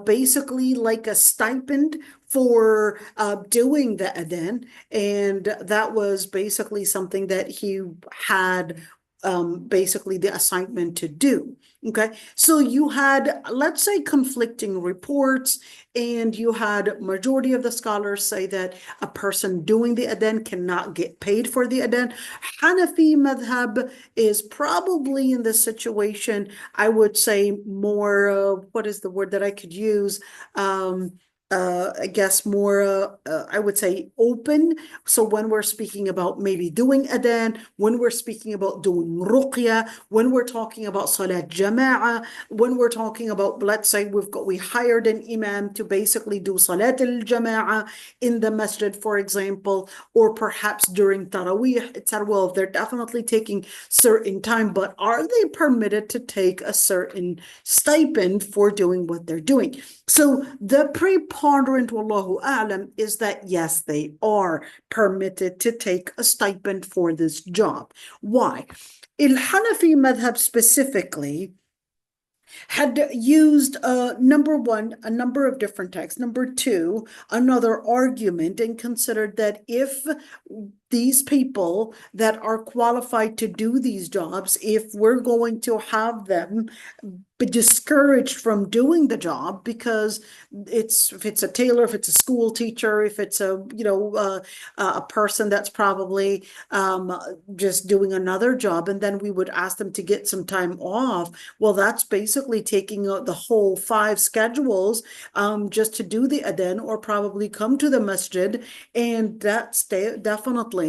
basically like a stipend for doing the adhan, and that was basically something that he had basically the assignment to do. Okay, so you had, let's say, conflicting reports, and you had majority of the scholars say that a person doing the adhan cannot get paid for the adhan. Hanafi madhab is probably in this situation, I would say more, what is the word that I could use? I guess more, I would say open. So when we're speaking about maybe doing adhan, when we're speaking about doing ruqya, when we're talking about salat jama'ah, when we're talking about, let's say we hired an imam to basically do salat al-jama'ah in the masjid, for example, or perhaps during taraweeh, etc. Well, they're definitely taking certain time, but are they permitted to take a certain stipend for doing what they're doing? So the preponderant, wallahu a'lam, is that yes, they are permitted to take a stipend for this job. Why? Al-Hanafi madhab specifically had used number one, a number of different texts. Number two, another argument, and considered that if these people that are qualified to do these jobs, if we're going to have them be discouraged from doing the job because if it's a tailor, if it's a school teacher, if it's a person that's probably just doing another job, and then we would ask them to get some time off. Well, that's basically taking the whole 5 schedules just to do the adhan or probably come to the masjid, and that's definitely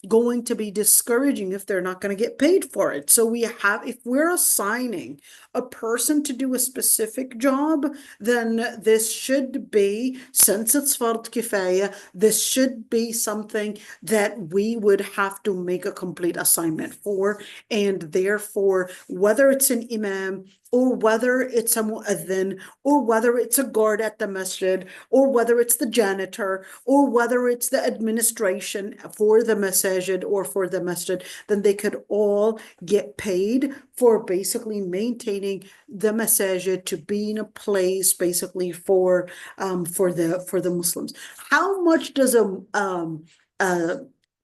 going to be discouraging if they're not going to get paid for it. So if we're assigning a person to do a specific job, then this should be, since it's fard kifaya, this should be something that we would have to make a complete assignment for. And therefore, whether it's an imam, or whether it's a mu'adhin, or whether it's a guard at the masjid, or whether it's the janitor, or whether it's the administration for the masajid or for the masjid, then they could all get paid for basically maintaining the masajid to be in a place basically for the Muslims. How much does an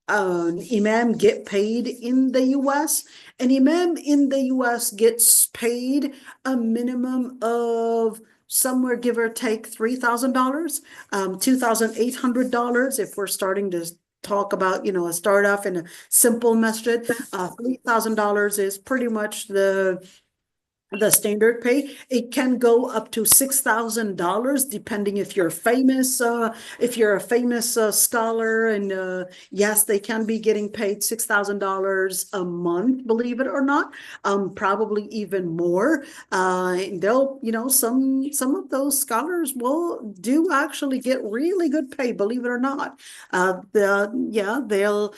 imam get paid in the US? An imam in the US gets paid a minimum of somewhere, give or take, $3,000, $2,800 if we're starting to talk about, a start off in a simple masjid. $3,000 is pretty much the standard pay. It can go up to $6,000 depending if you're famous, if you're a famous scholar, and yes, they can be getting paid $6,000 a month, believe it or not, probably even more. They'll, some of those scholars will actually get really good pay, believe it or not. They'll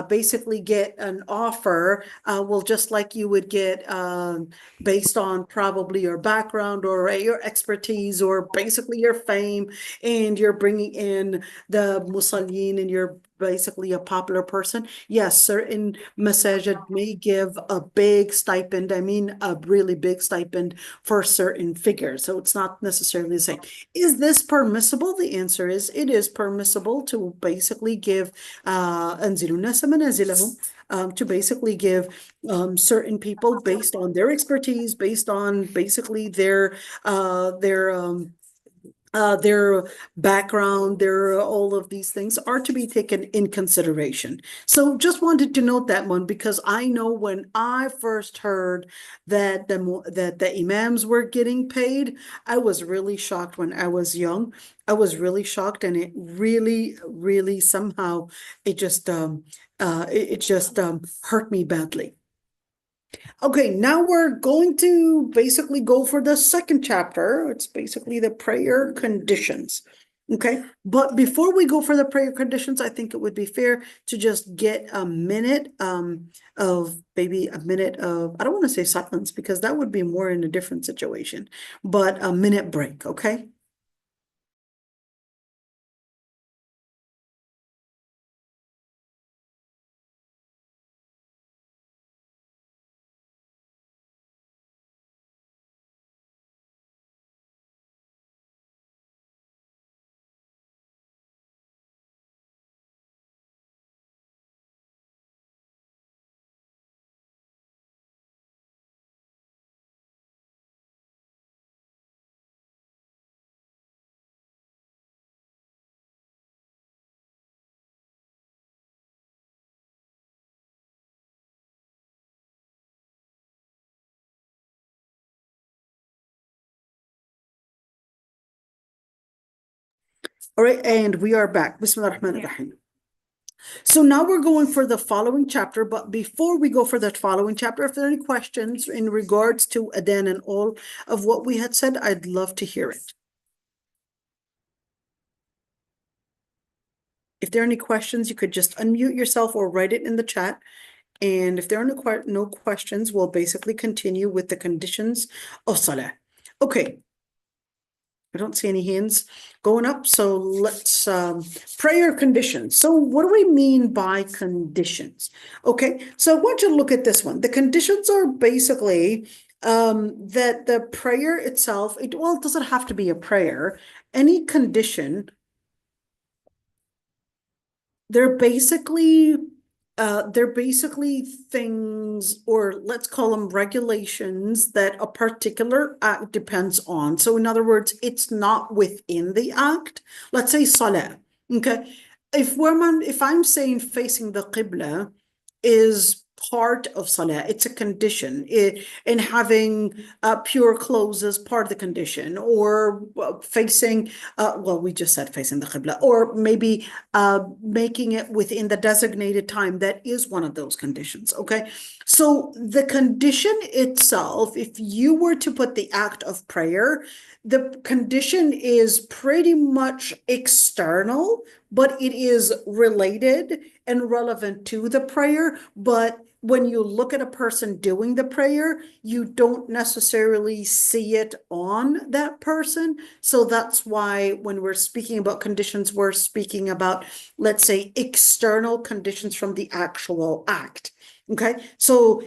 basically get an offer, well, just like you would get based on on probably your background or your expertise or basically your fame, and you're bringing in the musallin and you're basically a popular person. Yes, certain masajid may give a big stipend, I mean a really big stipend for certain figures. So it's not necessarily the same. Is this permissible? The answer is it is permissible to basically give أنزلوا الناس منازلهم, to basically give certain people based on their expertise, based on basically their background, all of these things are to be taken in consideration. So just wanted to note that one, because I know when I first heard that the imams were getting paid, I was really shocked when I was young. I was really shocked, and it really, really somehow it just hurt me badly. Okay, now we're going to basically go for the second chapter. It's basically the prayer conditions. Okay, but before we go for the prayer conditions, I think it would be fair to just get a minute of maybe a minute of, I don't want to say silence because that would be more in a different situation, but a minute break, okay? All right, and we are back. Bismillah ar-Rahman ar-Rahim. So now we're going for the following chapter, but before we go for that following chapter, if there are any questions in regards to Adhan and all of what we had said, I'd love to hear it. If there are any questions, you could just unmute yourself or write it in the chat. And if there are no questions, we'll basically continue with the conditions of Salah. Okay. I don't see any hands going up, so let's prayer conditions. So what do we mean by conditions? Okay, so I want you to look at this one. The conditions are basically that the prayer itself, it doesn't have to be a prayer. Any condition, they're basically things, or let's call them regulations, that a particular act depends on. So in other words, it's not within the act. Let's say salah. Okay. If I'm saying facing the qibla is part of salah, it's a condition. And having pure clothes is part of the condition, or facing, we just said facing the qibla, or maybe making it within the designated time, that is one of those conditions, okay? So the condition itself, if you were to put the act of prayer, the condition is pretty much external, but it is related and relevant to the prayer. But when you look at a person doing the prayer, you don't necessarily see it on that person. So that's why when we're speaking about conditions, we're speaking about, let's say, external conditions from the actual act. Okay, so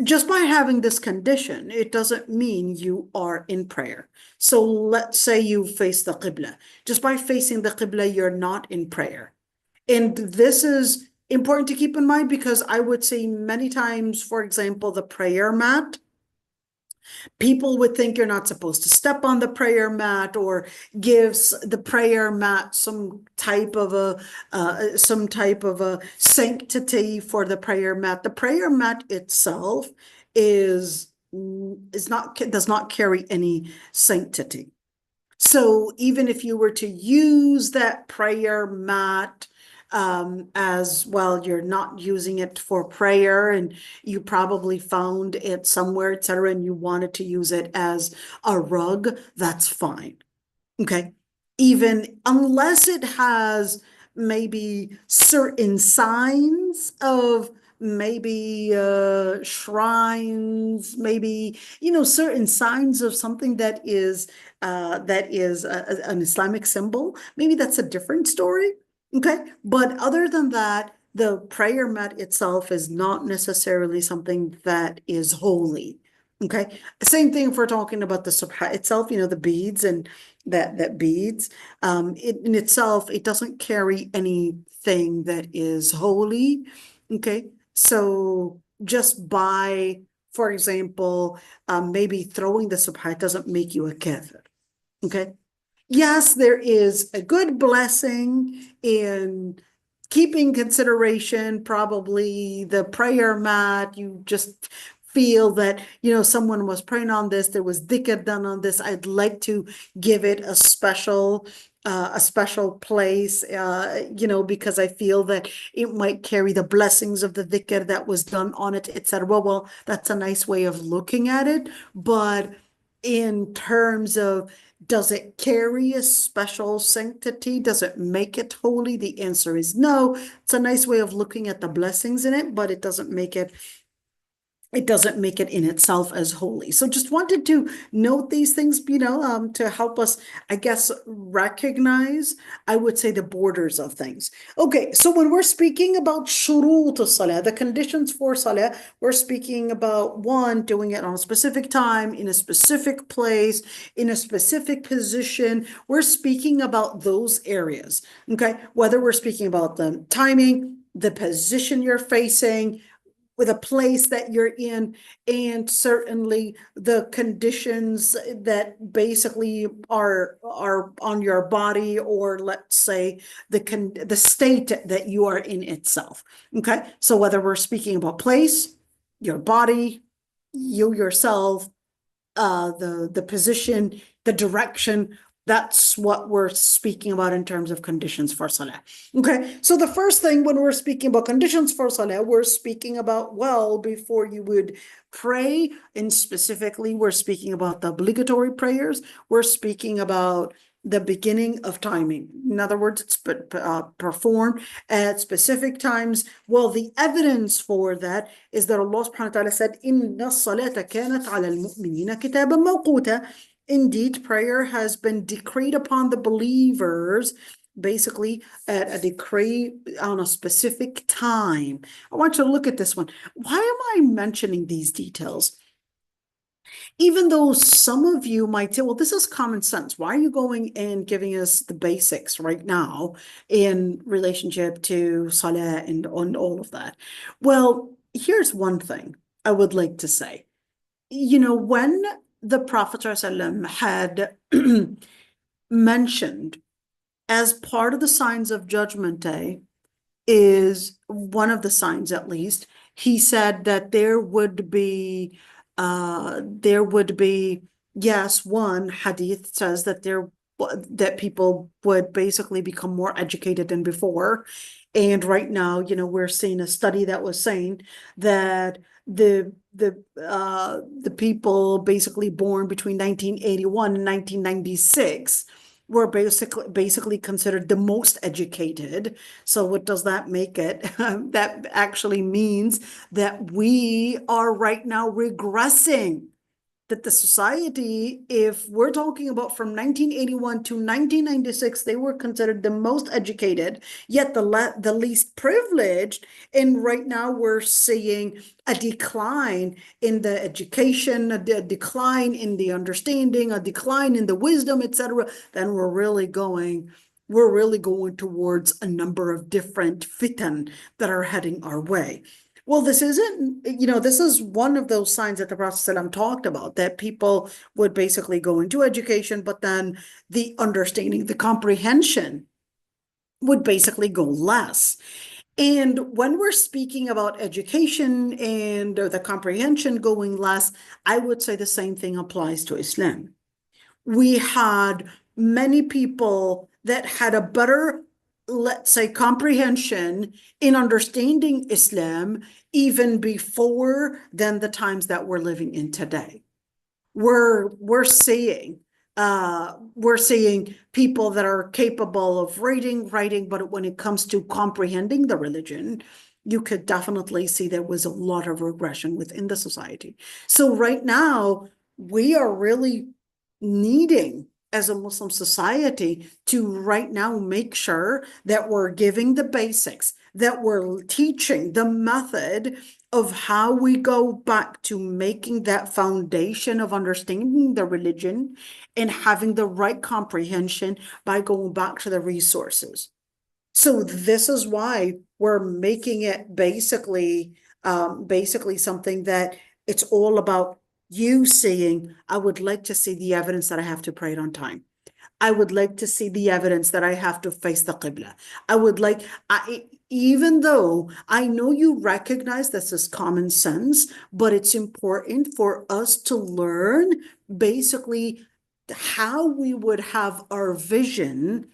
just by having this condition, it doesn't mean you are in prayer. So let's say you face the qibla. Just by facing the qibla, you're not in prayer. And this is important to keep in mind, because I would say many times, for example, the prayer mat, people would think you're not supposed to step on the prayer mat, or gives the prayer mat some type of a sanctity for the prayer mat. The prayer mat itself does not carry any sanctity. So even if you were to use that prayer mat as well, you're not using it for prayer, and you probably found it somewhere, etc., and you wanted to use it as a rug, that's fine. Okay, even unless it has maybe certain signs of maybe shrines, maybe, certain signs of something that is an Islamic symbol. Maybe that's a different story. Okay. But other than that, the prayer mat itself is not necessarily something that is holy. Okay. Same thing if we're talking about the subha itself, the beads and that beads. It in itself, it doesn't carry anything that is holy. Okay. So just by, for example, maybe throwing the subha doesn't make you a kafir. Okay. Yes, there is a good blessing in keeping consideration, probably the prayer mat. You just feel that, someone was praying on this, there was dhikr done on this. I'd like to give it a special place, because I feel that it might carry the blessings of the dhikr that was done on it, etc. Well, that's a nice way of looking at it. But in terms of, does it carry a special sanctity? Does it make it holy? The answer is no. It's a nice way of looking at the blessings in it, but it doesn't make it in itself as holy. So just wanted to note these things, to help us, I guess, recognize, I would say, the borders of things. Okay, so when we're speaking about shurut al-salah, the conditions for salah, we're speaking about, one, doing it on a specific time, in a specific place, in a specific position. We're speaking about those areas, okay? Whether we're speaking about the timing, the position you're facing, with a place that you're in, and certainly the conditions that basically are on your body, or let's say the state that you are in itself. Okay, so whether we're speaking about place, your body, you yourself, the position, the direction, that's what we're speaking about in terms of conditions for salah. Okay, so the first thing when we're speaking about conditions for salah, we're speaking about, well, before you would pray, and specifically we're speaking about the obligatory prayers, we're speaking about the beginning of timing. In other words, it's performed at specific times. Well, the evidence for that is that Allah subhanahu wa ta'ala said, "Inna as-salata kanat 'ala al-mu'minina kitaban mawquta." Indeed, prayer has been decreed upon the believers, basically at a decree on a specific time. I want you to look at this one. Why am I mentioning these details? Even though some of you might say, well, this is common sense. Why are you going and giving us the basics right now in relationship to salah and on all of that? Well, here's one thing I would like to say. When the Prophet ﷺ had mentioned as part of the signs of Judgment Day, is one of the signs at least, he said that there would be, yes, one hadith says that people would basically become more educated than before. And right now, we're seeing a study that was saying that the people basically born between 1981 and 1996 were basically considered the most educated. So what does that make it? That actually means that we are right now regressing. That the society, if we're talking about from 1981 to 1996, they were considered the most educated, yet the least privileged. And right now we're seeing a decline in the education, a decline in the understanding, a decline in the wisdom, etc. Then we're really going towards a number of different fitan that are heading our way. Well, this isn't, this is one of those signs that the Prophet ﷺ talked about, that people would basically go into education, but then the understanding, the comprehension would basically go less. And when we're speaking about education and the comprehension going less, I would say the same thing applies to Islam. We had many people that had a better, let's say, comprehension in understanding Islam even before than the times that we're living in today. We're seeing people that are capable of reading, writing, but when it comes to comprehending the religion, you could definitely see there was a lot of regression within the society. So right now, we are really needing as a Muslim society to right now make sure that we're giving the basics, that we're teaching the method of how we go back to making that foundation of understanding the religion and having the right comprehension by going back to the resources. So this is why we're making it basically something that it's all about you saying, I would like to see the evidence that I have to pray it on time. I would like to see the evidence that I have to face the Qibla. Even though I know you recognize this is common sense, but it's important for us to learn basically how we would have our vision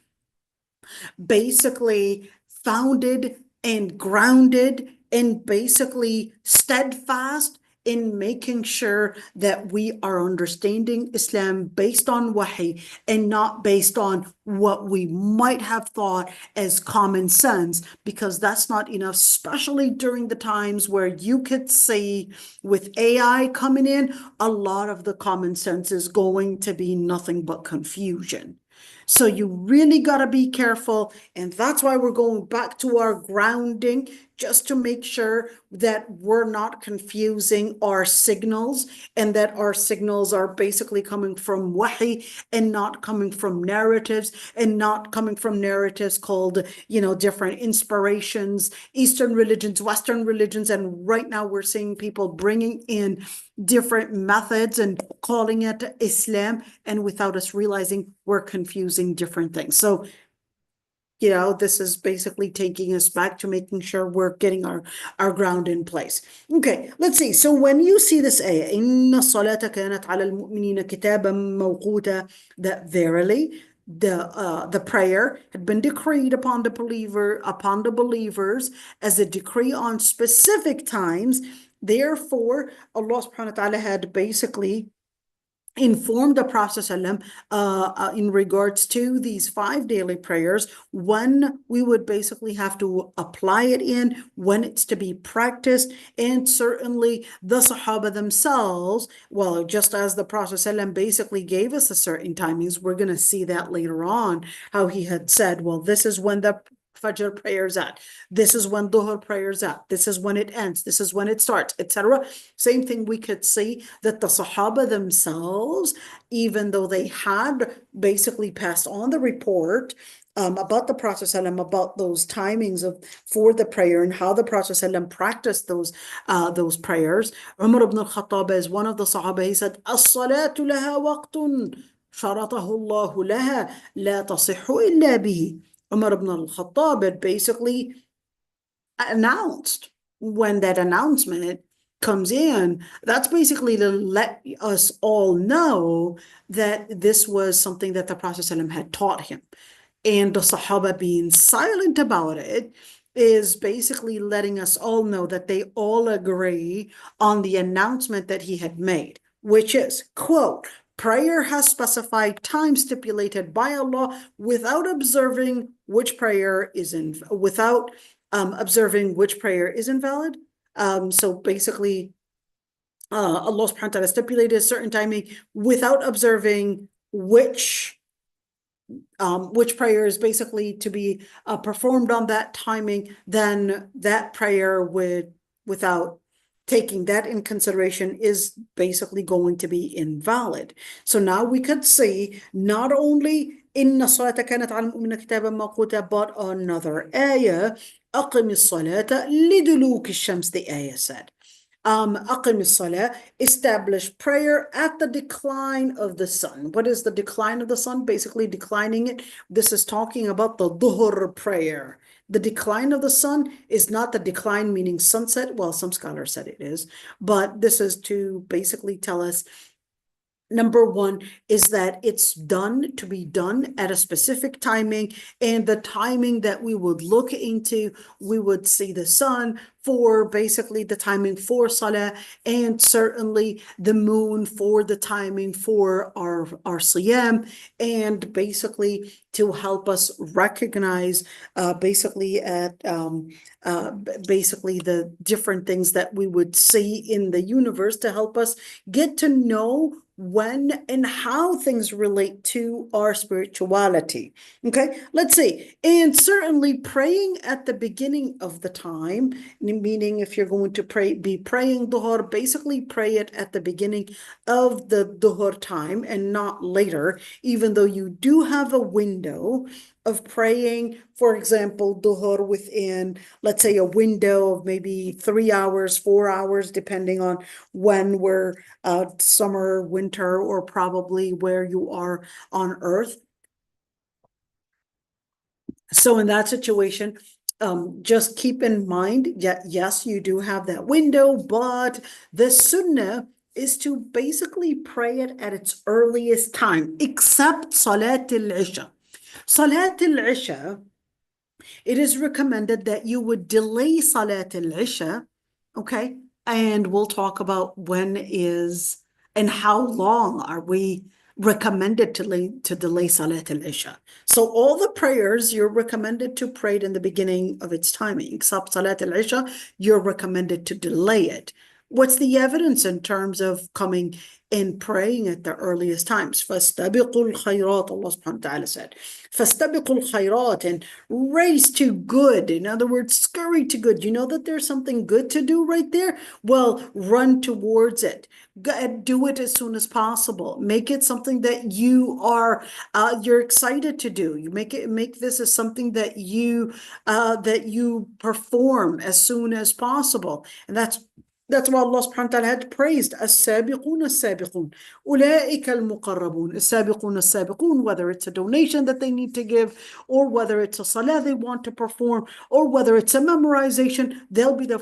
basically founded and grounded and basically steadfast in making sure that we are understanding Islam based on wahi and not based on what we might have thought as common sense, because that's not enough, especially during the times where you could see with AI coming in, a lot of the common sense is going to be nothing but confusion. So you really got to be careful. And that's why we're going back to our grounding, just to make sure that we're not confusing our signals and that our signals are basically coming from wahi and not coming from narratives and not coming from narratives called, different inspirations, Eastern religions, Western religions. And right now we're seeing people bringing in different methods and calling it Islam, and without us realizing we're confusing different things. So, this is basically taking us back to making sure we're getting our ground in place. Okay, let's see. So when you see this ayah, إِنَّ الصَّلَاةَ كَانَتْ عَلَى الْمُؤْمِنِينَ كِتَابًا مَوْقُوتًا, that verily the prayer had been decreed upon the believers as a decree on specific times. Therefore, Allah subhanahu wa ta'ala had basically informed the Prophet in regards to these 5 daily prayers, when we would basically have to apply it in, when it's to be practiced. And certainly the Sahaba themselves, well, just as the Prophet basically gave us a certain timings, we're going to see that later on, how he had said, well, this is when the Fajr prayers at, this is when Dhuhr prayers at, this is when it ends, this is when it starts, etc. Same thing, we could see that the Sahaba themselves, even though they had basically passed on the report about the Prophet about those timings for the prayer and how the Prophet practiced those prayers. Umar ibn al-Khattab is one of the Sahaba. He said, "As-salatu laha waqtun sharatahu Allahu laha la tasihhu illa bihi." Umar ibn al-Khattab had basically announced, when that announcement comes in, that's basically to let us all know that this was something that the Prophet had taught him. And the Sahaba being silent about it is basically letting us all know that they all agree on the announcement that he had made, which is, quote, prayer has specified time stipulated by Allah without observing which prayer is invalid. So basically, Allah subhanahu wa ta'ala stipulated a certain timing without observing which prayer is basically to be performed on that timing. Then that prayer without taking that in consideration is basically going to be invalid. So now we could see not only إِنَّ الصَّلَاةَ كَانَتْ عَلَى الْمُؤْمِنِينَ كِتَابًا مَوْقُوتًا, but another ayah, أَقِمِ الصَّلَاةَ لِدُلُوكِ الشَّمْسِ, the ayah said. أقم الصلاة, establish prayer at the decline of the sun. What is the decline of the sun? Basically declining it. This is talking about the Dhuhr prayer. The decline of the sun is not the decline meaning sunset. Well, some scholars said it is, but this is to basically tell us Number one is that it's done to be done at a specific timing, and the timing that we would look into, we would see the sun for basically the timing for salah, and certainly the moon for the timing for our siyam, and basically to help us recognize basically the different things that we would see in the universe to help us get to know when and how things relate to our spirituality. Okay, let's see. And certainly praying at the beginning of the time, meaning if you're going to be praying dhuhr, basically pray it at the beginning of the dhuhr time and not later, even though you do have a window of praying, for example, dhuhr within, let's say, a window of maybe 3 hours, 4 hours, depending on when we're summer, winter, or probably where you are on earth. So in that situation, just keep in mind, yes, you do have that window, but the sunnah is to basically pray it at its earliest time, except Salat al-Isha. Salat al-Isha, it is recommended that you would delay Salat al-Isha, okay? And we'll talk about when is and how long are we recommended to delay Salat al-Isha. So all the prayers, you're recommended to pray it in the beginning of its timing, except Salat al-Isha, you're recommended to delay it. What's the evidence in terms of coming and praying at the earliest times? فَاسْتَبِقُوا الْخَيْرَاتِ, Allah subhanahu wa ta'ala said. فَاسْتَبِقُوا الْخَيْرَاتِ, and race to good. In other words, scurry to good. You know that there's something good to do right there? Well, run towards it. Do it as soon as possible. Make it something that you are you're excited to do. You make this as something that you perform as soon as possible. And that's why Allah subhanahu wa ta'ala had praised السابقون السابقون أولئك المقربون السابقون السابقون, whether it's a donation that they need to give, or whether it's a salah they want to perform, or whether it's a memorization, they'll be the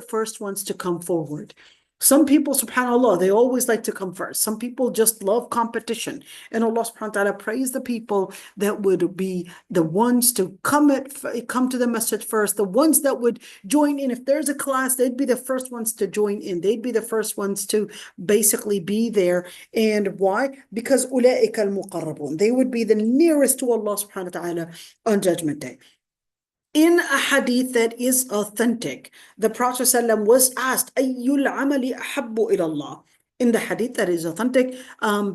first ones to come forward. Some people, subhanAllah, they always like to come first. Some people just love competition. And Allah subhanahu wa ta'ala praise the people that would be the ones to come to the masjid first, the ones that would join in. If there's a class, they'd be the first ones to join in. They'd be the first ones to basically be there. And why? Because أُولَئِكَ الْمُقَرَّبُونَ, they would be the nearest to Allah subhanahu wa ta'ala on Judgment Day. In a hadith that is authentic, the Prophet ﷺ was asked, Ayyul amali ahabbu ilallah. In the hadith that is authentic,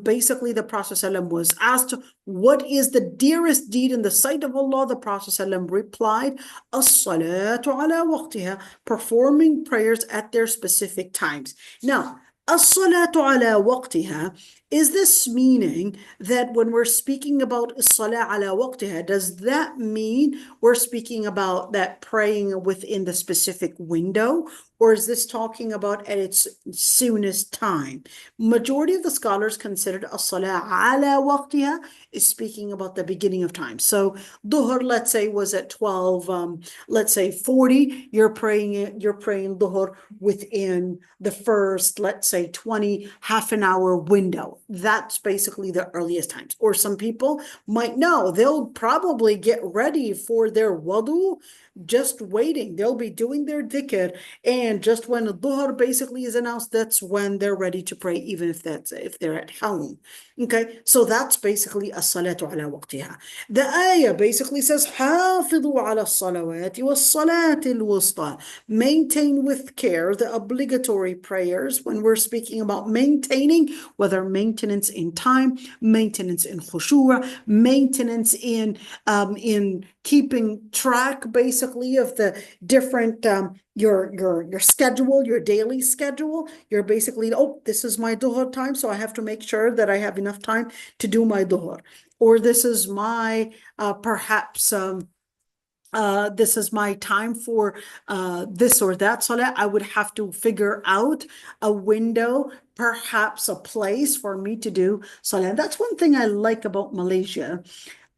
basically the Prophet ﷺ was asked, what is the dearest deed in the sight of Allah? The Prophet ﷺ replied, as-salatu ala waqtiha, performing prayers at their specific times. Now, as-salatu ala waqtiha, is this meaning that when we're speaking about as-salah ala waqtiha, does that mean we're speaking about that praying within the specific window? Or is this talking about at its soonest time? Majority of the scholars considered as-salah ala waqtiha is speaking about the beginning of time. So dhuhr, let's say, was at 12, let's say 40, you're praying dhuhr within the first, let's say 20, half an hour window. That's basically the earliest times. Or some people might know, they'll probably get ready for their wudu, just waiting. They'll be doing their dhikr, and just when dhuhr basically is announced, that's when they're ready to pray, even if they're at home. Okay, so that's basically as-salatu ala waqtiha. The ayah basically says, حافظوا على الصلوات والصلاة الوسطى. Maintain with care the obligatory prayers. When we're speaking about maintaining, whether maintenance in time, maintenance in khushu', maintenance in keeping track basically of the different your schedule, your daily schedule. You're basically, this is my dhuhr time, so I have to make sure that I have enough time to do my dhuhr. Or this is my this is my time for this or that salah. I would have to figure out a window, perhaps a place for me to do salah. And that's one thing I like about Malaysia.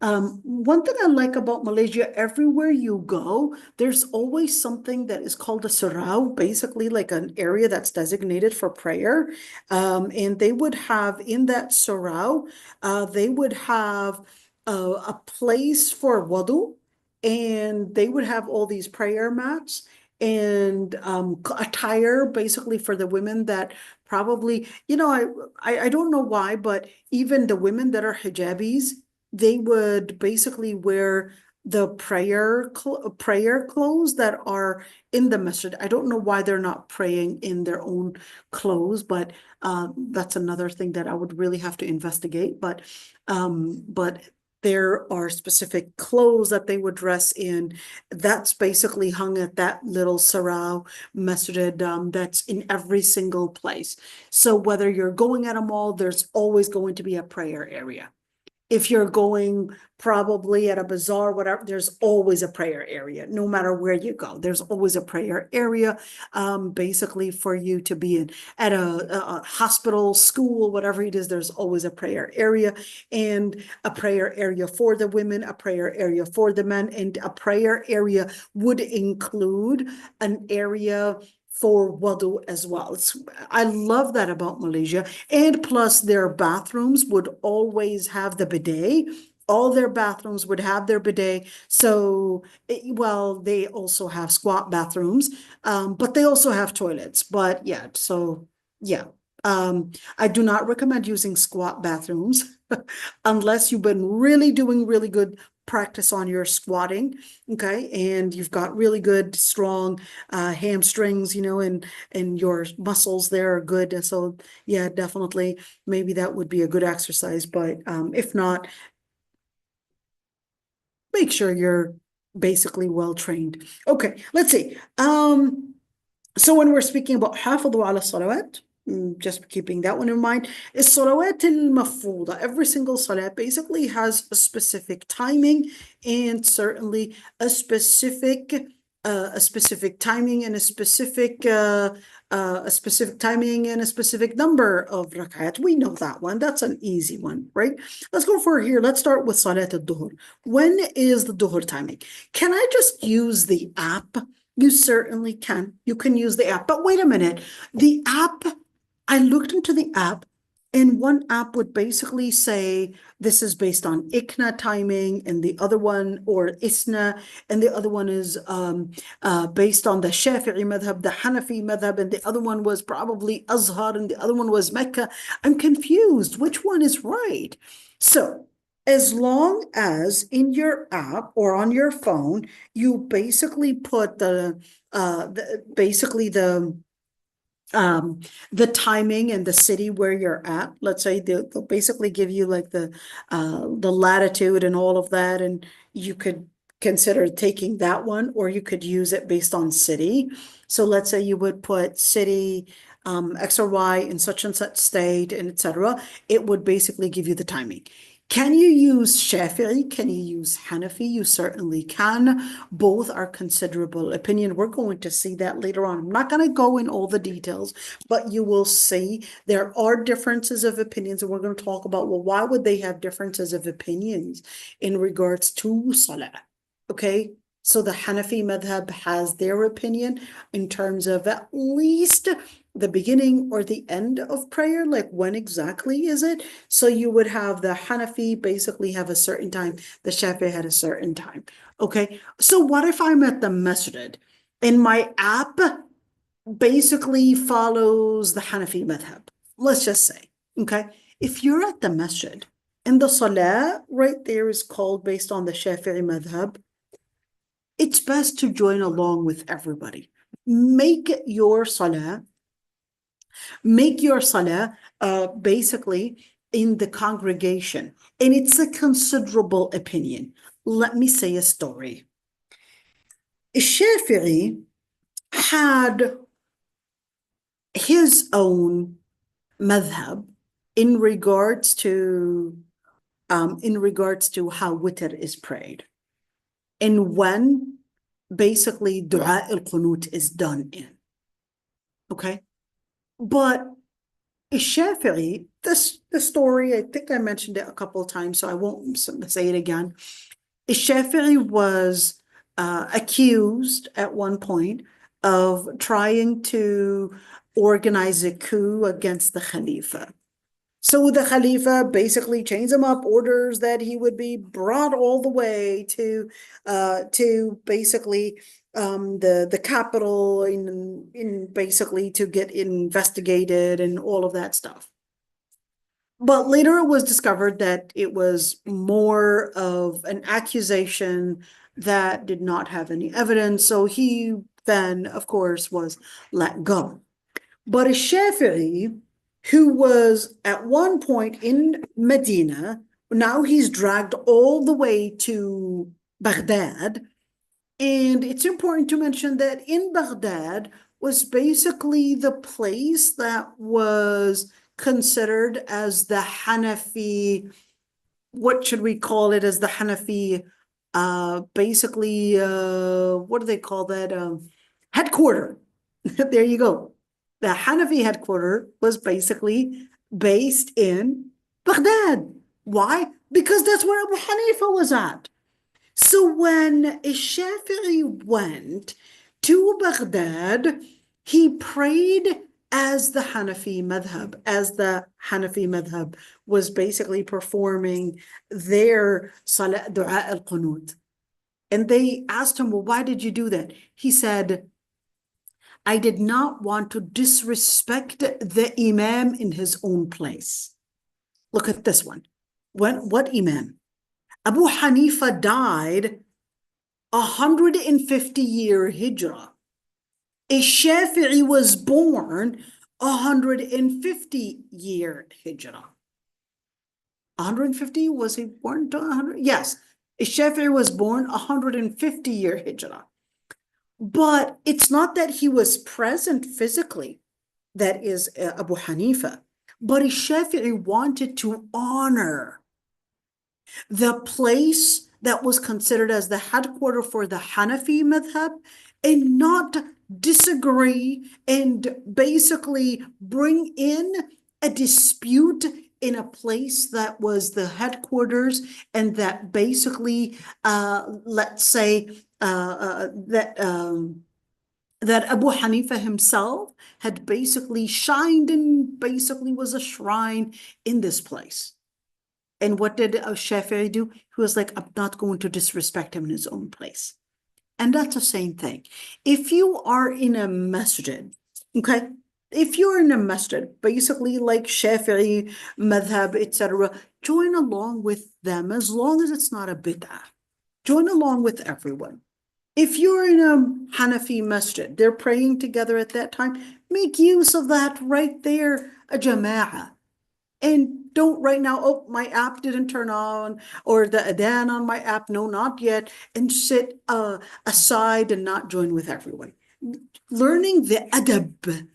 One thing I like about Malaysia, everywhere you go, there's always something that is called a surau, basically like an area that's designated for prayer. And they would have in that surau, they would have a place for wudu, and they would have all these prayer mats and attire basically for the women that probably, I don't know why, but even the women that are hijabis, they would basically wear the prayer clothes that are in the masjid. I don't know why they're not praying in their own clothes, but that's another thing that I would really have to investigate. But there are specific clothes that they would dress in. That's basically hung at that little sarau masjid that's in every single place. So whether you're going at a mall, there's always going to be a prayer area. If you're going probably at a bazaar, whatever, there's always a prayer area. No matter where you go, there's always a prayer area, basically for you to be in. At a hospital, school, whatever it is, there's always a prayer area, and a prayer area for the women, a prayer area for the men, and a prayer area would include an area for wudu as well. I love that about Malaysia. And plus their bathrooms would always have the bidet. All their bathrooms would have their bidet. So, well, they also have squat bathrooms, but they also have toilets. But yeah, so yeah. I do not recommend using squat bathrooms unless you've been really doing really good practice on your squatting, okay, and you've got really good strong hamstrings, and your muscles there are good. So yeah, definitely maybe that would be a good exercise, but if not, make sure you're basically well trained. Okay, let's see. So when we're speaking about حافظوا على الصلوات, just keeping that one in mind, is الصلوات المفروضة. Every single salat basically has a specific timing, and certainly a specific timing and a specific timing and a specific number of rakat. We know that one. That's an easy one, right? Let's go for here. Let's start with salat al-duhur. When is the duhur timing? Can I just use the app? You certainly can. You can use the app. But wait a minute. The app, I looked into the app, and one app would basically say this is based on ICNA timing, and the other one, or ISNA, and the other one is based on the Shafi'i madhab, the Hanafi madhab, and the other one was probably Azhar, and the other one was Mecca. I'm confused. Which one is right? So, as long as in your app or on your phone, you basically put the timing and the city where you're at. Let's say they'll basically give you like the latitude and all of that, and you could consider taking that one, or you could use it based on city. So let's say you would put city X or Y in such and such state, and etc. It would basically give you the timing. Can you use Shafi'i? Can you use Hanafi? You certainly can. Both are considerable opinion. We're going to see that later on. I'm not going to go in all the details, but you will see there are differences of opinions, and we're going to talk about, well, why would they have differences of opinions in regards to Salah? Okay, so the Hanafi madhab has their opinion in terms of at least the beginning or the end of prayer, like when exactly is it? So you would have the Hanafi basically have a certain time, the Shafi'i had a certain time. Okay, so what if I'm at the masjid and my app basically follows the Hanafi madhab? Let's just say, okay, if you're at the masjid and the salah right there is called based on the Shafi'i madhab, it's best to join along with everybody. Make your salah basically in the congregation, and it's a considerable opinion. Let me say a story. Shafi'i had his own madhab in regards to how witr is prayed, and when basically dua al-qunut is done in. Okay, but الشافعي, the story, I think I mentioned it a couple of times, so I won't say it again. الشافعي was accused at one point of trying to organize a coup against the Khalifa. So the Khalifa basically chains him up, orders that he would be brought all the way to basically the capital in basically to get investigated and all of that stuff. But later it was discovered that it was more of an accusation that did not have any evidence. So he then, of course, was let go. But a Shafi'i, who was at one point in Medina, now he's dragged all the way to Baghdad. And it's important to mention that in Baghdad was basically the place that was considered as the Hanafi, what should we call it, as the Hanafi, basically, what do they call that? Headquarter. There you go. The Hanafi headquarter was basically based in Baghdad. Why? Because that's where Abu Hanifa was at. So when Shafi'i went to Baghdad, he prayed as the Hanafi madhab was basically performing their salat dua al-qunut. And they asked him, well, why did you do that? He said, I did not want to disrespect the Imam in his own place. Look at this one. What Imam? Abu Hanifa died 150-year Hijrah. Shafi'i was born 150-year Hijrah. 150, was he born to 100? Yes, Shafi'i was born 150-year Hijrah. But it's not that he was present physically, that is Abu Hanifa, but Shafi'i wanted to honor the place that was considered as the headquarter for the Hanafi madhab and not disagree and basically bring in a dispute in a place that was the headquarters and that basically, let's say, that Abu Hanifa himself had basically shined and basically was a shrine in this place. And what did Shafi'i do? He was like, I'm not going to disrespect him in his own place. And that's the same thing. If you are in a masjid, okay, if you're in a masjid, basically like Shafi'i, madhab, etc., join along with them as long as it's not a bid'ah. Join along with everyone. If you're in a Hanafi masjid, they're praying together at that time, make use of that right there, a jama'ah. And don't right now, oh, my app didn't turn on, or the Adhan on my app, no, not yet, and sit aside and not join with everyone. Learning the adab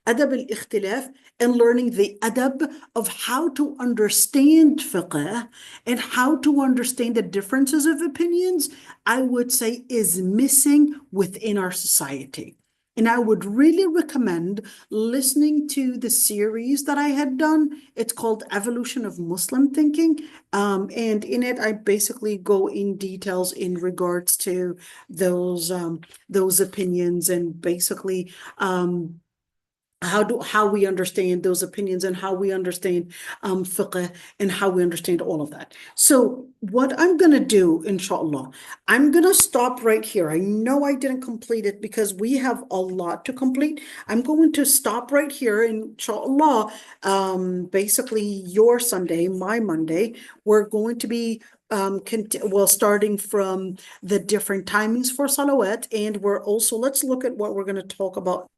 al-ikhtilaf, and learning the adab of how to understand fiqh and how to understand the differences of opinions, I would say is missing within our society. And I would really recommend listening to the series that I had done. It's called Evolution of Muslim Thinking. And in it, I basically go in details in regards to those opinions and basically how we understand those opinions and how we understand fiqh and how we understand all of that. So what I'm going to do, inshallah, I'm going to stop right here. I know I didn't complete it because we have a lot to complete. I'm going to stop right here, inshallah. Basically your Sunday, my Monday, we're going to be starting from the different timings for salawat, and we're also, let's look at what we're going to talk about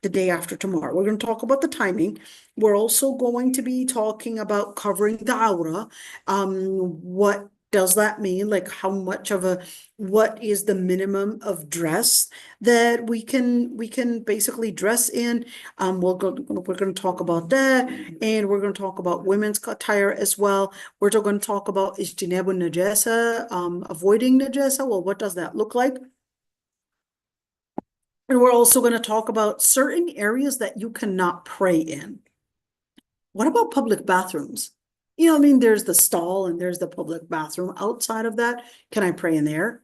the day after tomorrow. We're going to talk about the timing. We're also going to be talking about covering the awra. What does that mean? Like how much of what is the minimum of dress that we can basically dress in? We're going to talk about that, and we're going to talk about women's attire as well. We're going to talk about ijtinabun najasa, avoiding najasa. Well, what does that look like? And we're also going to talk about certain areas that you cannot pray in. What about public bathrooms? You know, I mean, there's the stall and there's the public bathroom. Outside of that, can I pray in there?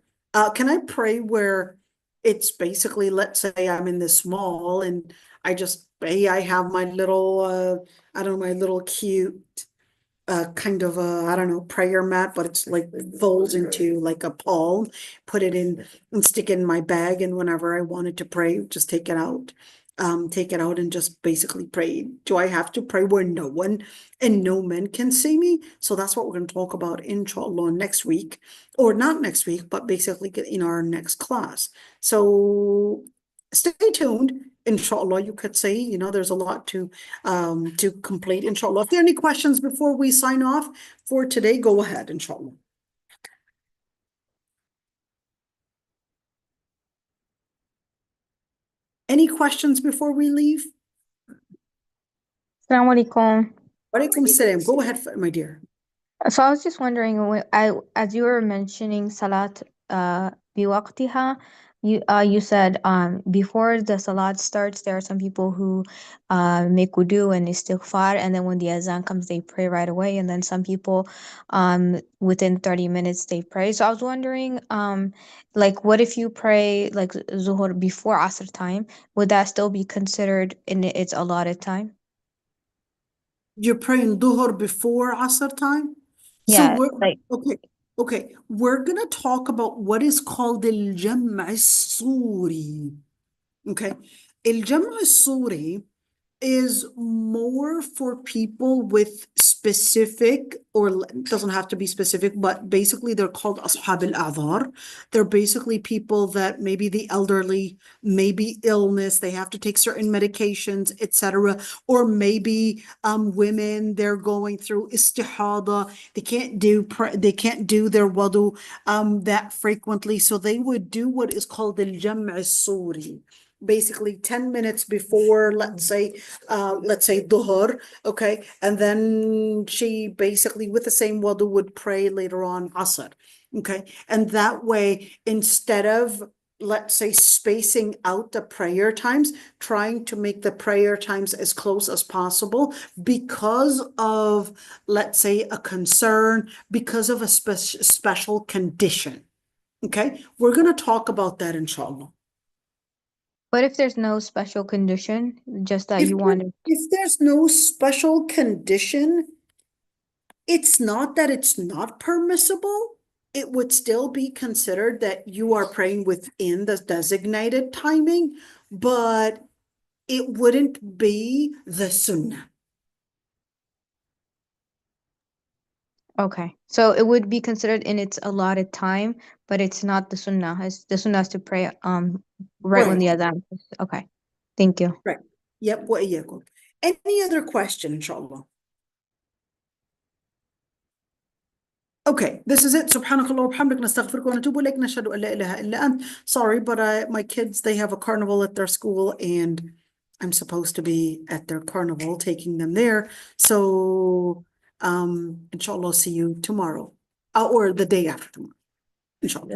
Can I pray where it's basically, let's say I'm in this mall and I have my little, I don't know, my little cute kind of a, I don't know, prayer mat, but it's like folds into like a palm, put it in and stick it in my bag. And whenever I wanted to pray, just take it out. Take it out and just basically pray. Do I have to pray where no one and no men can see me? So that's what we're going to talk about, inshallah, next week, or not next week, but basically in our next class. So stay tuned. Inshallah, you could say, you know, there's a lot to complete, inshallah. If there are any questions before we sign off for today, go ahead, inshallah. Any questions before we leave? Assalamu alaikum. Walaikum salam. Go ahead, my dear. So I was just wondering, as you were mentioning salat biwaqtiha, you said before the salat starts, there are some people who make wudu and istighfar, and then when the azan comes, they pray right away, and then some people within 30 minutes they pray. So I was wondering, like, what if you pray like zuhur before asr time? Would that still be considered in its allotted time? You're praying duhur before asr time? So Yeah, we're like. okay. We're gonna talk about what is called al-jam' as-suri. Okay, al-jam' as-suri is more for people with specific, or it doesn't have to be specific, but basically they're called ashab al-a'dhar. They're basically people that maybe the elderly, maybe illness, they have to take certain medications, etc. Or maybe women, they're going through istihada, they can't do their wudu that frequently, so they would do what is called al-jam' as-suri. Basically 10 minutes before, let's say dhuhr, okay, and then she basically with the same wudu would pray later on asr, okay, and that way, instead of, let's say, spacing out the prayer times, trying to make the prayer times as close as possible because of, let's say, a concern, because of a special condition. Okay, we're going to talk about that, inshallah. What if there's no special condition, just that you wanted? If there's no special condition, it's not that it's not permissible. It would still be considered that you are praying within the designated timing, but it wouldn't be the sunnah. Okay, so it would be considered in its allotted time, but it's not the sunnah. The sunnah is to pray right when the adhan. Okay, thank you. Right. Yep. Wa iyyakum. Any other question, inshallah? Okay, this is it. Subhanakallah wa bihamdik, nastaghfiruka wa natubu ilayk, nashhadu an la ilaha illa ant. Sorry, but my kids, they have a carnival at their school and I'm supposed to be at their carnival taking them there. So, inshallah, see you tomorrow or the day after tomorrow. Inshallah.